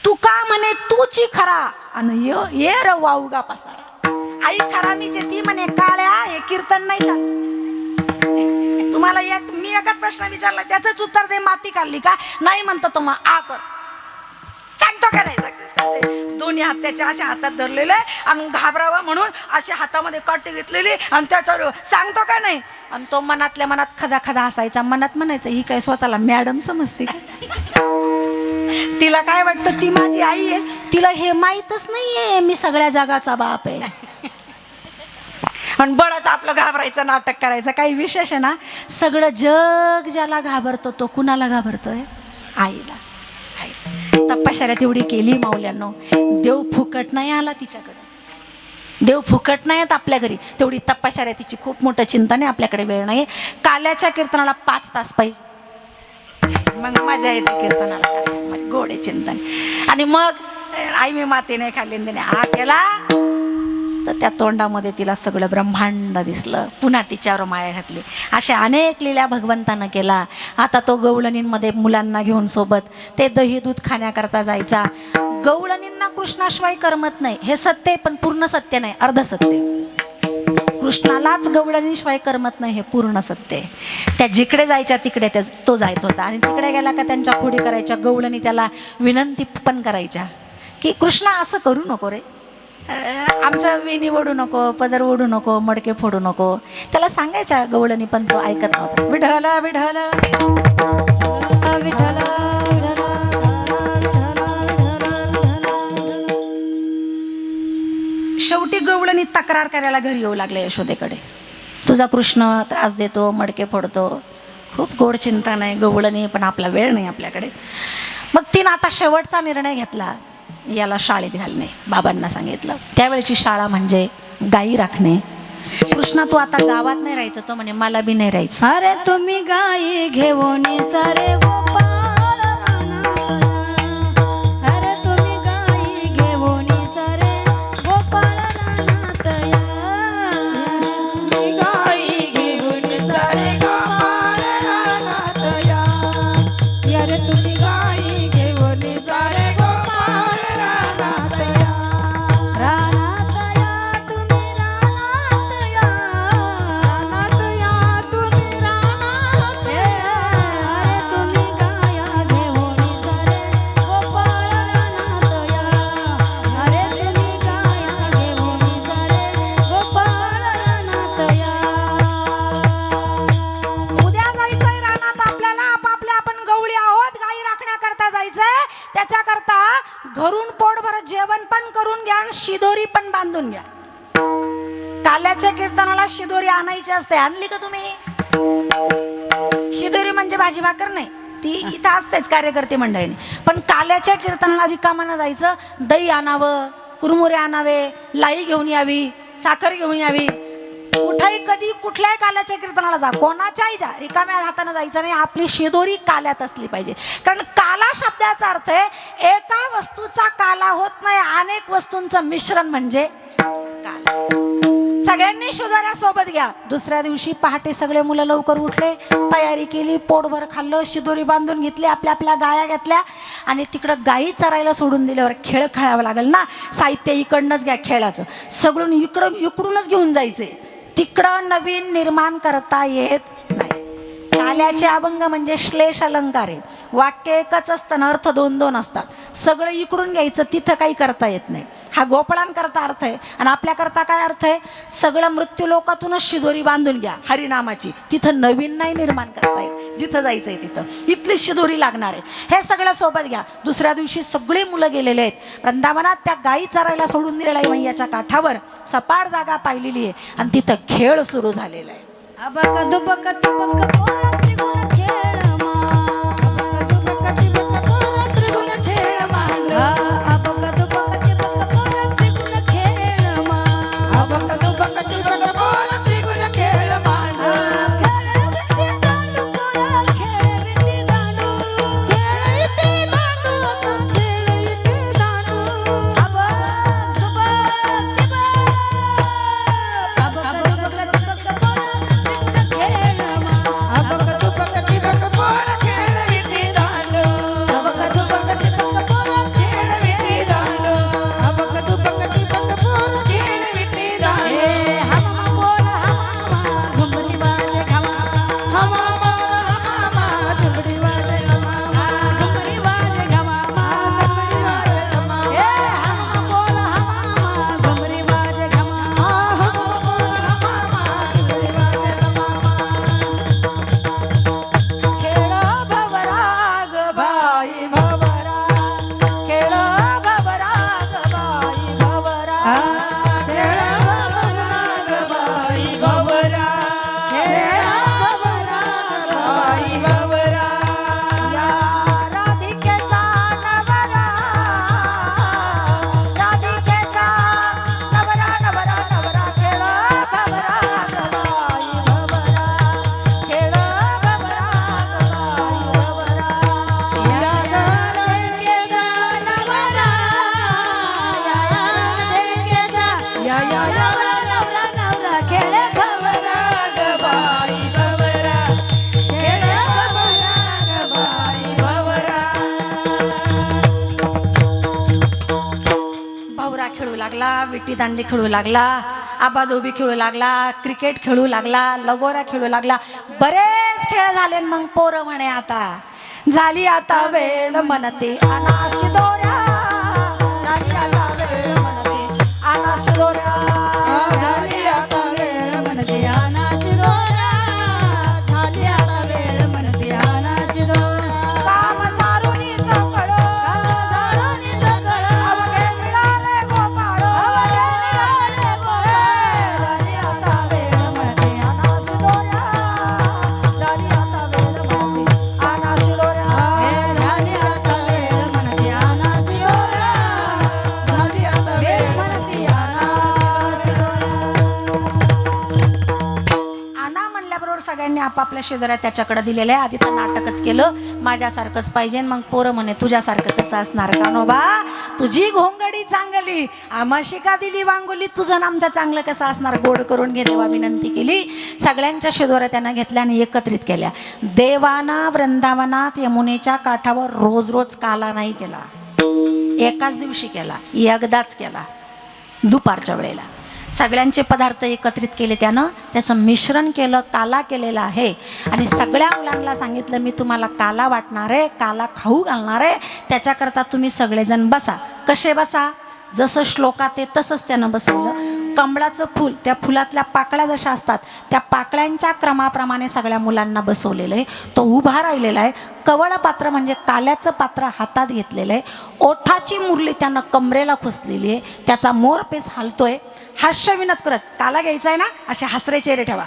तू का म्हणे तूची खरा आणि ये र वाऊगा पसारा. आई खरा मीचे, ती म्हणे काळ्या हे कीर्तन नाही चालत. तुम्हाला मी एकच प्रश्न विचारला त्याचंच उत्तर दे, माती खाल्ली का? नाही म्हणतो तो मग आ कर. सांगतो का नाही सांगतो? असे दोन्ही हात त्याच्या अशा हातात धरलेले आणि घाबरावं म्हणून अशा हातामध्ये काठी घेतलेली आणि त्याच्यावर सांगतो का नाही? आणि तो मनातल्या मनात खदा खदा हसायचा, मनात म्हणायचं ही काय स्वतःला मॅडम समजते का? तिला काय वाटतं ती माझी आई आहे, तिला हे माहीतच नाहीये मी सगळ्या जगाचा बाप आहे. आणि बळच आपलं घाबरायचं नाटक करायचं. काही विशेष आहे ना, सगळं जग ज्याला घाबरतो तो कुणाला घाबरतोय? आईला. तपश्चर्या तेवढी केली माऊल्यांनो, देव फुकट नाही आला तिच्याकडे, देव फुकट नाही येत आपल्या घरी. तेवढी तपश्चर्या तिची, खूप मोठं चिंतन आहे, आपल्याकडे वेळ नाही. काल्याच्या कीर्तनाला 5 तास पाहिजे, मग मजा येते कीर्तनाला, गोडे चिंतन. आणि मग आई मी माती नाही खाल्ली, तिने हा केला तर त्या तोंडामध्ये तिला सगळं ब्रह्मांड दिसलं. पुन्हा तिच्यावर माया घातली. अशा अनेक लीला भगवंतानं केला. आता तो गवळणींमध्ये मुलांना घेऊन सोबत ते दही दूध खाण्याकरता जायचा. गवळणींना कृष्णाशिवाय करमत नाही, हे सत्य आहे, पण पूर्ण सत्य नाही, अर्ध सत्य. कृष्णालाच गवळणीशिवाय करमत नाही हे पूर्ण सत्य आहे. त्या जिकडे जायच्या तिकडे तो जायत होता आणि तिकडे गेला का त्यांच्या खोडी करायच्या. गवळणी त्याला विनंती पण करायच्या की कृष्णा असं करू नको रे, आमचं वेणी ओढू नको, पदर ओढू नको, मडके फोडू नको. त्याला सांगायच्या गवळणी पण तो ऐकत नव्हता. विढल विढल विठ्ठल शेवटी गवळणी तक्रार करायला घरी येऊ लागले यशोदेकडे. तुझा कृष्ण त्रास देतो, मडके फोडतो, खूप गोड चिंता नाही. गवळणी पण आपला वेळ नाही आपल्याकडे. मग तिनं आता शेवटचा निर्णय घेतला, याला शाळेत घालणे. बाबांना सांगितलं. त्यावेळची शाळा म्हणजे गायी राखणे. कृष्णा तू आता गावात नाही राहायचं. तो म्हणे मला बी नाही राहायचं. अरे तुम्ही गाई घेऊन सारे गोपाळ रानात. अरे तुम्ही गाई घेऊन सारे गोपाळ रानात या. तुम्ही गाई घेऊन सारे गोपाळ रानात या. अरे तुम्ही गाई घेऊन सारे गोपाळ रानात या. रानात या तुम्ही रानात या. रानात या तुम्ही रानात या. अरे तुम्ही गाया घेऊन सारे गोपाळ रानात या. अरे तुम्ही गाया घेऊन सारे गोपाळ रानात या. उद्या जायचंय रानात आपल्याला. आपापल्या आपण गवळी आहोत, गायी राखण्याकरता जायचंय. त्याच्याकरता घरून पोटभर जेवण पण करून घ्या आणि शिदोरी पण बांधून घ्या. काल्याच्या कीर्तनाला शिदोरी आणायची असते. आणली का तुम्ही? शिदोरी म्हणजे भाजी भाकर नाही, ती इथं असतेच कार्यकर्ते मंडळीने. पण काल्याच्या कीर्तनाला रिकामानं जायचं. दही आणावं, कुरमुरे आणावे, लाई घेऊन यावी, साखर घेऊन यावी. कुठेही कधी कुठल्याही काल्याच्या कीर्तनाला जा, कोणाच्याही जा, रिकाम्या हाताने जायचं नाही. आपली शिदोरी काल्यात असली पाहिजे. कारण काला शब्दाचा अर्थ आहे एका वस्तूचा काला होत नाही, अनेक वस्तूंचं मिश्रण म्हणजे काला. सगळ्यांनी शिदोऱ्या सोबत घ्या. दुसऱ्या दिवशी पहाटे सगळे मुलं लवकर उठले, तयारी केली, पोटभर खाल्लं, शिदोरी बांधून घेतली, आपल्या आपल्या गाया घेतल्या आणि तिकडं गायी चरायला सोडून दिल्यावर खेळ खेळावं लागेल ना. साहित्य इकडनंच घ्या खेळाचं, सगळं इकडूनच घेऊन जायचंय. तिकडं नवीन निर्माण करता येत नाही. काल्याचे अभंग म्हणजे श्लेष अलंकार आहे. वाक्य एकच असतं, अर्थ दोन दोन असतात. सगळं इकडून घ्यायचं, तिथं काही करता येत नाही. हा गोपाळांकरता अर्थ आहे. आणि आपल्याकरता काय अर्थ आहे? सगळं मृत्यू लोकातूनच शिदोरी बांधून घ्या हरिनामाची. तिथं नवीन नाही निर्माण करता येत. जिथं जायचंय तिथं इथली शिदोरी लागणार आहे. हे सगळं सोबत घ्या. दुसऱ्या दिवशी सगळे मुलं गेलेले आहेत वृंदावनात. त्या गायी चरायला सोडून दिलेल्या आहे मैयाच्या काठावर. सपाट जागा पाहिलेली आहे आणि तिथं खेळ सुरू झालेला आहे. अबक दुबक तुबक पोरा त्रिगुण खेळ मा. अबक दुबक तिबक पोरा त्रिगुण खेळ मा. अबक दुबक तिबक पोरा त्रिगुण खेळ मा. अबक दुबक तिबक पोरा त्रिगुण खेळ मा. खेळ विटी दांडू पोरा खेळ विटी दांडू. खेळ विटी दांडू आता खेळ विटी दांडू. अबक दुबक तिबक. अबक दुबक तिबक पोरा विटी दांडी खेळू लागला. आबाधोबी खेळू लागला, क्रिकेट खेळू लागला, लगोऱ्या खेळू लागला, बरेच खेळ झाले. मग पोरं म्हणे आता झाली आता वेळ म्हणते अनाशी दोऱ्या, झाली आता वेळ म्हणते अनाशी दोऱ्या, झाली आता वेळ म्हणते अनाची दोरा, झाली आता वेळ म्हणते अनाची दोरा. काम सारुनी सकळ, दारुणी सगळं अवघे मिळाले गोपाळ, अवघे मिळाले गोपाळ. झाली आता वेळ म्हणते अनाशी दोऱ्या, झाली आता वेळ म्हणते अनाशी दोऱ्या. झाली आता वेळ म्हणते अनाची दोरा, झाली आता वेळ म्हणते अनाची दोरा. आणा म्हणल्याबरोबर सगळ्यांनी आपापल्या शेजाऱ्या त्याच्याकडे दिलेलं आहे. आधी तर नाटकच केलं, माझ्यासारखंच पाहिजे. मग पोरं म्हणे तुझ्यासारखं कसं असणार कान्होबा, तुझी घोंगडी चांगली, आम्हाशी का दिली वांगोली, तुझं आमचं चांगलं कसं असणार, गोड करून घे देवा विनंती केली. सगळ्यांच्या शेजाऱ्या त्यांना घेतल्या आणि एकत्रित केल्या. देवानं वृंदावनात यमुनेच्या काठावर रोज रोज काला नाही केला, एकाच दिवशी केला, एकदाच केला, दुपारच्या वेळेला. सगळ्यांचे पदार्थ एकत्रित केले, त्यानं त्याचं मिश्रण केलं, काला केलेला आहे. आणि सगळ्या मुलांना सांगितलं मी तुम्हाला काला वाटणार आहे, काला खाऊ घालणार आहे, त्याच्याकरता तुम्ही सगळेजण बसा. कसे बसा? जसं श्लोकात आहे तसंच त्यानं बसवलं. कमळाचं फूल, त्या फुलातल्या पाकळ्या जशा असतात त्या पाकळ्यांच्या क्रमाप्रमाणे सगळ्या मुलांना बसवलेलं आहे. तो उभा राहिलेला आहे. कवळ पात्र म्हणजे काल्याचं पात्र हातात घेतलेलं आहे. ओठाची मुरली त्यानं कमरेला खुसलेली आहे. त्याचा मोरपेस हालतोय. हास्य विनोद करत, काला घ्यायचा आहे ना, असे हसरे चेहरे ठेवा,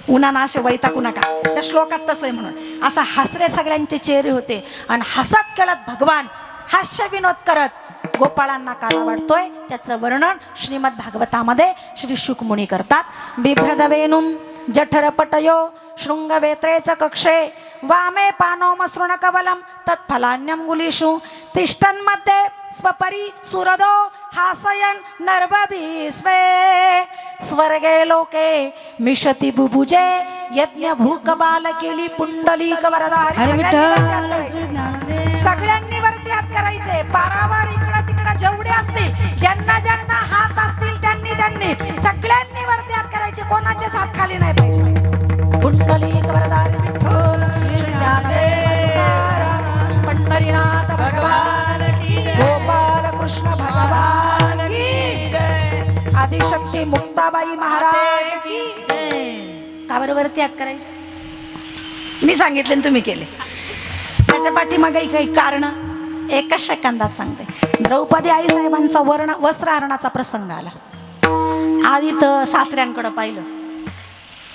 उन्हाना असे वैतागू नका, त्या श्लोकात तसं आहे म्हणून. असा हसरे सगळ्यांचे चेहरे होते. आणि हसत खेळत भगवान हास्य विनोद करत गोपाळांना काला वाटतोय. त्याचं वर्णन श्रीमद भागवतामध्ये श्री शुकमुनी करतात. बिभ्रदवेनुम जठरपटयो शृंगवेत्रेच कक्षे वामे पानो मसृण कवलम तत्फलान्यंगुलीषु तिष्ठन्मध्ये स्वपरी सुरदो हासयन नर्वभिस्वे स्वर्गे लोके मिशति बुभुजे यज्ञ भूकबाल केली पुंडलीक वरदारी. अरे विठ्ठल सगळ्यांनी श्री ज्ञानदेव. सगळ्यांनी वरती हात करायचे. पारावार इकडं तिकडं जेवढे असतील, ज्यांना ज्यांना हात असतील त्यांनी सगळ्यांनी वरती हात करायचे. कोणाचेच हात खाली नाही पाहिजे. पुंडलीक वरदारी विठ्ठल श्री ज्ञानदेव तुकाराम पंढरीनाथ भगवान की जय. गोपाल कृष्ण भगवान की जय. आदिशक्ती मुक्ताबाई महाराज की जय. का बरं वरती हात करायचे? मी सांगितले आणि तुम्ही केले. त्याच्या पाठीमागे काही कारण एकच सेकंदात सांगते. द्रौपदी आई साहेबांचा वस्त्रहरणाचा प्रसंग आला. आधी तर सासऱ्यांकडे पाहिलं,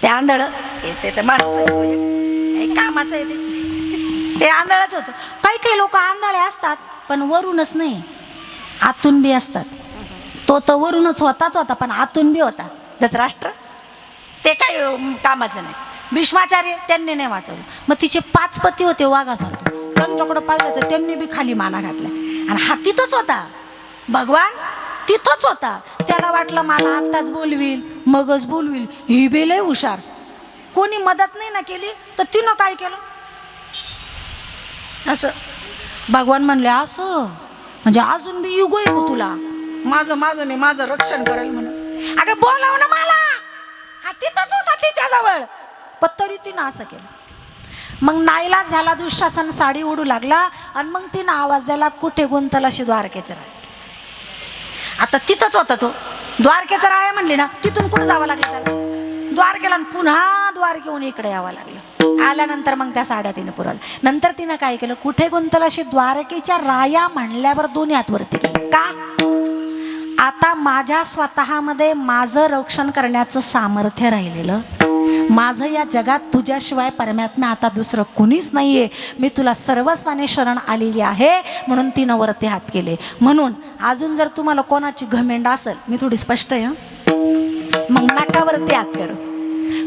ते आंधळ येते तर माणसं कामाचं येते, ते आंधळच होतं. काही काही लोक आंधळे असतात पण वरूनच नाही, आतून बी असतात. तो तर वरूनच होताच होता पण आतून बी होता. धृतराष्ट्र ते काही कामाचं नाही. भीष्माचार्य त्यांनी नाही वाचवलं. मग तिचे 5 पती होते वाघासारखे, त्यांच्याकडे पाहिलं तर त्यांनी बी खाली माना घातला. आणि हा तिथंच होता, भगवान तिथंच होता. त्याला वाटलं मला आत्ताच बोलवील मगच बोलवील, ही बी लय हुशार. कोणी मदत नाही ना केली तर तिनं काय केलं असं. भगवान म्हणले असं म्हणजे अजून बी युगो येऊ तुला, माझं मी माझं रक्षण करेल म्हणून. अगं बोलाव ना मला. हा तिथंच होता तिच्याजवळ, पण तरी तिनं असं केलं. मग नाईलाज झाला, दुःशासन साडी उडू लागला. आणि मग तिनं आवाज द्यायला कुठे गुंतलाशी द्वारकेचं राय. आता तिथंच होता तो, द्वारकेचं राय म्हणले ना, तिथून कुठं जावं लागलं त्याला? द्वारकेला. आणि पुन्हा द्वारकेहून इकडे यावं लागलं. आल्यानंतर मग त्या साड्या तिने पुरवल्या. नंतर तिनं काय केलं, कुठे गुंतलाशी द्वारकेच्या राया म्हणल्यावर दोन्ही हात वरती केले. का? आता माझ्या स्वतःमध्ये माझं रक्षण करण्याचं सामर्थ्य राहिलेलं. माझं या जगात तुझ्याशिवाय परमात्मा आता दुसरं कुणीच नाहीये. मी तुला सर्वस्वाने शरण आलेली आहे. म्हणून तिनं वरती हात केले. म्हणून अजून जर तुम्हाला कोणाची घमेंड असेल, मी थोडी स्पष्ट आहे मग नाकावरती हात करू.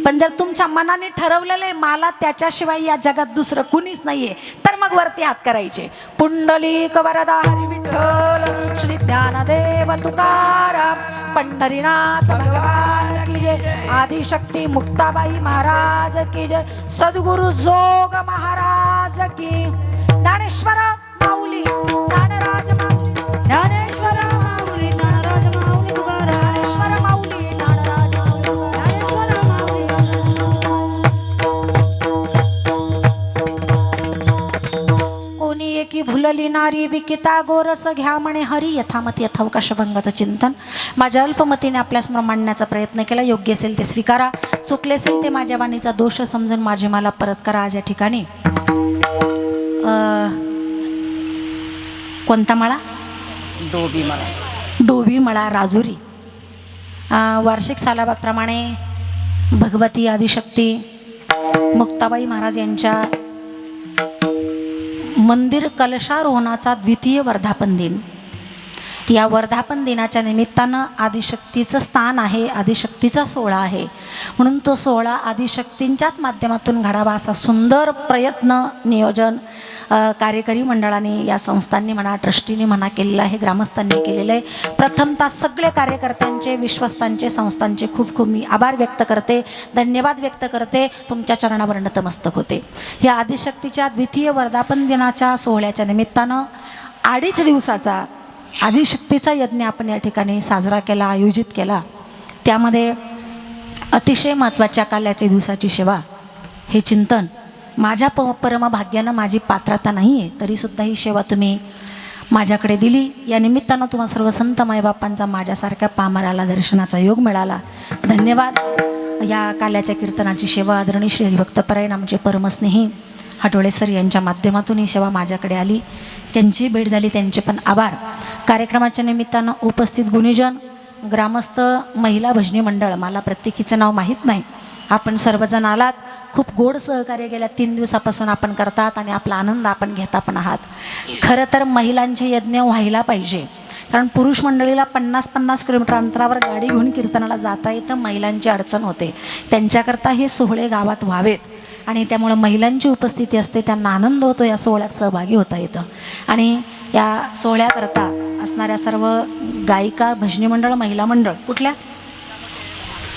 पण जर तुमच्या मनाने ठरवलेलं आहे मला त्याच्याशिवाय या जगात दुसरं कुणीच नाहीये, तर मग वरती हात करायचे. पुंडलीक वरदा हरी विठ्ठल श्री ज्ञानदेव तुकाराम पंढरीनाथ भगवान की जय. आदिशक्ती मुक्ताबाई महाराज की जय. सद्गुरु जोग महाराज की. ज्ञानेश्वर माऊली ज्ञानराज माऊली, ज्ञानेश्वर माऊली ज्ञानराज माऊली तुकाराम. ज्ञानेश्वर माऊली ज्ञान विवेकी विकिता गोरस घ्या म्हणे हरी यथामती यथावकाश भंगाचं चिंतन. माझ्या अल्पमतीने आपल्यासमोर मांडण्याचा प्रयत्न केला. योग्य असेल ते स्वीकारा, चुकले असेल ते माझ्या वाणीचा दोष समजून माझे मला परत करा. आज या ठिकाणी कोणता मळा? डोबी मळा राजुरी. वार्षिक सालाबादप्रमाणे भगवती आदिशक्ती मुक्ताबाई महाराज यांच्या मंदिर कलशारोहणाचा द्वितीय वर्धापन दिन. या वर्धापन दिनाच्या निमित्तानं आदिशक्तीचं स्थान आहे, आदिशक्तीचा सोहळा आहे, म्हणून तो सोहळा आदिशक्तींच्याच माध्यमातून घडावा असा सुंदर प्रयत्न नियोजन कार्यकारी मंडळाने, या संस्थांनी म्हणा, ट्रस्टीने म्हणा केलेलं आहे, ग्रामस्थांनी केलेलं आहे. प्रथमतः सगळे कार्यकर्त्यांचे, विश्वस्तांचे, संस्थांचे खूप खूप मी आभार व्यक्त करते, धन्यवाद व्यक्त करते, तुमच्या चरणावर नतमस्तक होते. या आदिशक्तीच्या द्वितीय वर्धापन दिनाच्या सोहळ्याच्या निमित्तानं 2.5 दिवसाचा आदिशक्तीचा यज्ञ आपण या ठिकाणी साजरा केला, आयोजित केला. त्यामध्ये अतिशय महत्त्वाच्या काल्याच्या दिवसाची सेवा, हे चिंतन माझ्या परमभाग्यानं, माझी पात्रता नाही आहे, तरीसुद्धा ही सेवा तुम्ही माझ्याकडे दिली. या निमित्तानं तुम्हाला सर्व संत मायबापांचा माझ्यासारख्या पामराला दर्शनाचा योग मिळाला. धन्यवाद. या काल्याच्या कीर्तनाची सेवा आदरणीय श्री हरिभक्तपरायण आमचे परमस्नेही हटोळे सर यांच्या माध्यमातून ही सेवा माझ्याकडे आली. त्यांची भेट झाली, त्यांचे पण आभार. कार्यक्रमाच्या निमित्तानं उपस्थित गुणीजन, ग्रामस्थ, महिला भजनी मंडळ, मला प्रत्येकीचं नाव माहीत नाही, आपण सर्वजण आलात, खूप गोड सहकार्य गेल्या 3 दिवसापासून आपण करतात आणि आपला आनंद आपण घेता पण आहात. खरं तर महिलांचे यज्ञ व्हायला पाहिजे, कारण पुरुष मंडळीला 50-50 किलोमीटर अंतरावर गाडी घेऊन कीर्तनाला जाता येतं, महिलांची अडचण होते. त्यांच्याकरता हे सोहळे गावात व्हावेत आणि त्यामुळं महिलांची उपस्थिती असते, त्यांना आनंद होतो, या सोहळ्यात सहभागी होता येतं. आणि या सोहळ्याकरता असणाऱ्या सर्व गायिका, भजनी मंडळ, महिला मंडळ कुठल्या,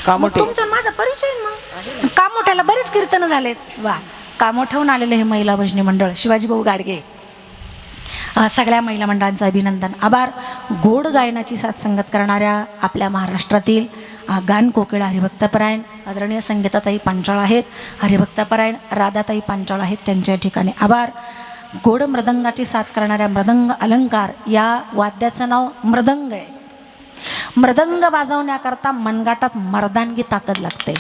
तुमचा माझा परिचय मग कामोठ्याला बरेच कीर्तन झालेत. वा, कामोठ्याहून आलेले हे महिला भजनी मंडळ, शिवाजी भाऊ गाडगे, सगळ्या महिला मंडळांचं अभिनंदन, आभार. गोड गायनाची साथ संगत करणाऱ्या आपल्या महाराष्ट्रातील गान कोकिळा हरिभक्तपरायण आदरणीय संगीताताई पांचाळ आहेत, हरिभक्तपरायण राधाताई पांचाळ आहेत, त्यांच्या ठिकाणी आभार. गोड मृदंगाची साथ करणाऱ्या मृदंग अलंकार, या वाद्याचं नाव मृदंग आहे. मृदंग वाजवण्याकरता मनगाटात मर्दानगी ताकद लागते.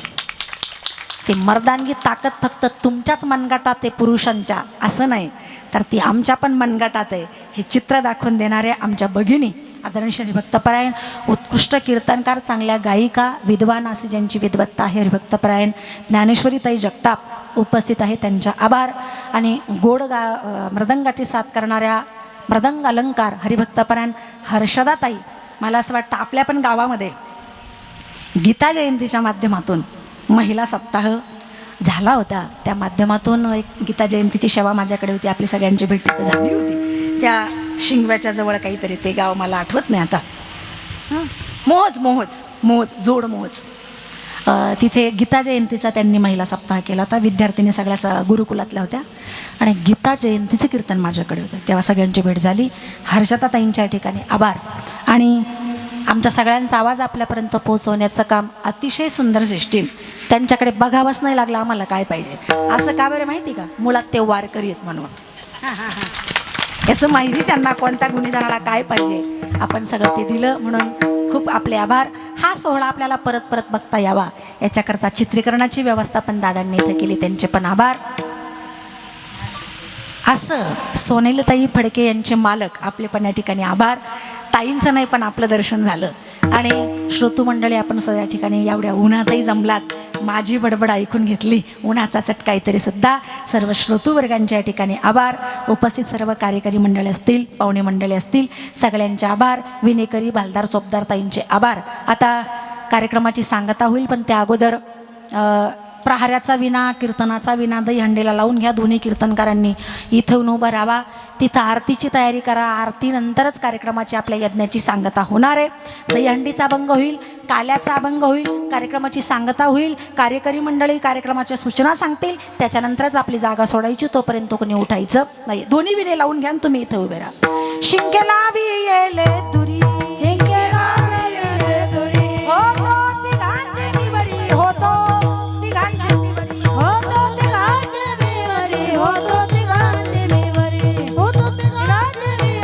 ती मर्दानगी ताकद फक्त तुमच्याच मनगाटात आहे, पुरुषांच्या असं नाही, तर ती आमच्या पण मनगाटात आहे. हे चित्र दाखवून देणाऱ्या आमच्या भगिनी आदरणीय श्री हरिभक्तपरायण, उत्कृष्ट कीर्तनकार, चांगल्या गायिका, विद्वान अशी ज्यांची विद्वत्ता आहे, हरिभक्तपरायण ज्ञानेश्वरीताई जगताप उपस्थित आहे, त्यांच्या आभार. आणि गोड मृदंगाची साथ करणाऱ्या मृदंग अलंकार हरिभक्तपरायण हर्षदाताई, मला असं वाटतं आपल्या पण गावामध्ये गीता जयंतीच्या माध्यमातून महिला सप्ताह झाला होता, त्या माध्यमातून एक गीता जयंतीची सेवा माझ्याकडे होती, आपली सगळ्यांची भेट तिथे झाली होती. त्या शिंगव्याच्या जवळ काहीतरी, ते गाव मला आठवत नाही आता, जोड मोहोज, तिथे गीता जयंतीचा त्यांनी महिला सप्ताह केला होता. विद्यार्थिनी सगळ्या गुरुकुलातल्या होत्या आणि गीता जयंतीचं कीर्तन माझ्याकडे होतं, तेव्हा सगळ्यांची भेट झाली. हर्षदाताईंच्या ठिकाणी आभार. आणि आमच्या सगळ्यांचा आवाज आपल्यापर्यंत पोहोचवण्याचं काम अतिशय सुंदर सिस्टीम, त्यांच्याकडे बघावंच नाही लागलं आम्हाला काय पाहिजे. असं का बरं माहिती का, मुळात ते वारकरी आहेत म्हणून, याचं माहिती त्यांना कोणत्या गुणीजनाला काय पाहिजे, आपण सगळं ते दिलं, म्हणून खूप आपले आभार. हा सोहळा आपल्याला परत परत बघता यावा याच्याकरता चित्रीकरणाची व्यवस्था पण दादांनी इथं केली, त्यांचे पण आभार. असं सोनेलताई फडके यांचे मालक आपले पण या ठिकाणी आभार. ताईंचं नाही पण आपलं दर्शन झालं. आणि श्रोतू मंडळी, आपण या ठिकाणी एवढ्या उन्हातही जमलात, माझी बडबड ऐकून घेतली, उन्हाचा चटका तरी सुद्धा सर्व श्रोतू वर्गांच्या या ठिकाणी आभार. उपस्थित सर्व कार्यकारी मंडळी असतील, पाहुणे मंडळी असतील, सगळ्यांचे आभार. विनेकरी भालदार चोपदार ताईंचे आभार. आता कार्यक्रमाची सांगता होईल, पण त्या अगोदर प्रहाराचा विना, कीर्तनाचा विना दहीहंडीला लावून घ्या. दोन्ही कीर्तनकारांनी इथून उभं राहावा, तिथं आरतीची तयारी करा. आरतीनंतरच कार्यक्रमाची आपल्या यज्ञाची सांगता होणार आहे. दहीहंडीचा अभंग होईल, काल्याचा अभंग होईल, कार्यक्रमाची सांगता होईल, कार्यकारी मंडळी कार्यक्रमाच्या सूचना सांगतील, त्याच्यानंतरच आपली जागा सोडायची, तोपर्यंत कोणी उठायचं नाही. दोन्ही विने लावून घ्या, तुम्ही इथं उभे राहा. शिंकेला बी येले दुरी, शिंकेला बी येले दुरी, होतो तिघांचे मी बरी, होतो तिघांचे मी बरी, होतो तिघांचे मी बरी, होतो तिघांचे मी बरी, होतो तिघांचे मी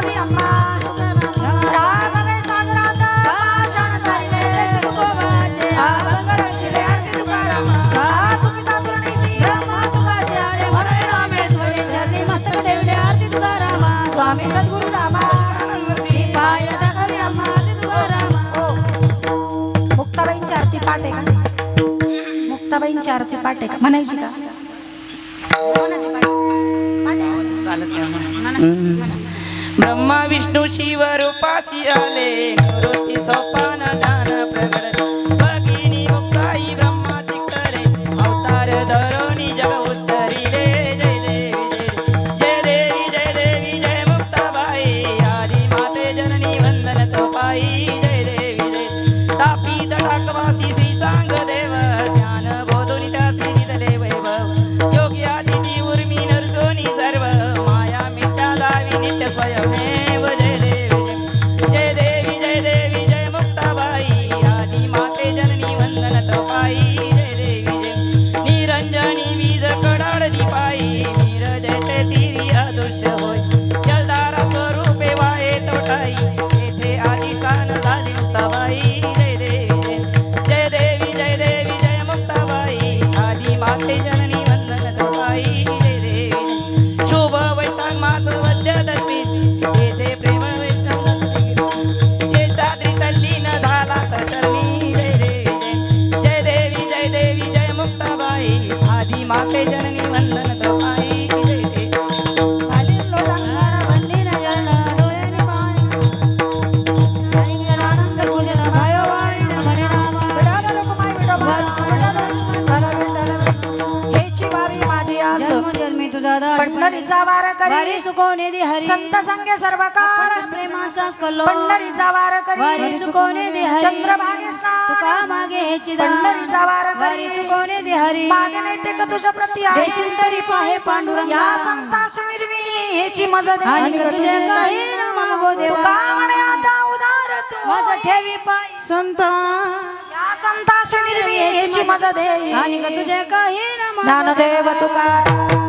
स्वामी अम्मा राघवे सागरात भाषण करिले तुकोबाचे अभंग रचिले आरती तुकारामा साधू पिता तुरणीसी ब्रह्मा तुकाचे आरे म्हणून रामेश्वरी चरणी मस्तक ठेवले आरती तुकारामा स्वामी सद्गुरु रामा पाय दाखवले अम्मा आरती तुकारामा मुक्ताबाईंची आरती पाठ आहे का मुक्ताबाईंची आरती पाठ आहे का म्हणायची का कोणाची पाठ ब्रह्मा विष्णू शिव रूपाशी आले निवृत्ती सोपान ज्ञान प्रगट भगिनी मुक्ताई ब्रह्मा तिकडे अवतार धरोनी जग उत्तरिले जय देवी जय देवी जय मुक्ताबाई आदि माते जननी वंदन तो पाई जय देवी जय तापी तटाकवासी श्री चांग देव ज्ञान बोधोनी त्यासी निधले वैभव योगी आदिती उर्मी नरजोनी सर्व माया मिथ्या दावी नित्य स्वयमेव जय देवी जय मुक्ताबाई आदि माते जननी वंदन तो पाई जय देवी जय निरंजनी वीज कडाळली पायी नीरजते तिरी अदृश्य होय जलधारा स्वरूपे वाहे तोटाई येथे अधिष्ठान झाली मुक्ताबाई जय देवी जय मुक्ताबाई आदि माते जननी वंदन तो पाई जय देवी शुभ वैशाख मास वद्य दशमी येथे प्रेम वैष्णव शेषाद्री तल्लीन झाला कटरणी जय देवी जय मुक्ताबाई आदि माते जननी वंदन तो पाई जय देवी खाली लोटांगण मंदिर जळण डोळ्याने पाहणं हरिंगण आनंद पूजन भयो वाळीण म्हणे नामा विडाला रुक्माई हेची वारी माझी आस जन्म जन्मी तुझा दास पंढरीचा वार वारी करी चुकोने दे हरी संत संगे सर्व काळ अखंड प्रेमाचा कल्लो पंढरीचा वार वारी करी चुकोने दे हरी चंद्रभागे तुका स्नान मागे हेची दान पंढरीचा वार वारी करी चुकोने दे हरी मागे नेते का तुझ्या प्रती आहे देशील तरी पाहे पांडुरंगा या संताची निर्वी हेची मजद आणि तुझे काही न मागो देवा तुका म्हणे आता उदार तू माझा ठेवी पाय संत या संताची निर्वी हेची मजद आणि तुझे काही न मागो ज्ञानदेव तुकाराम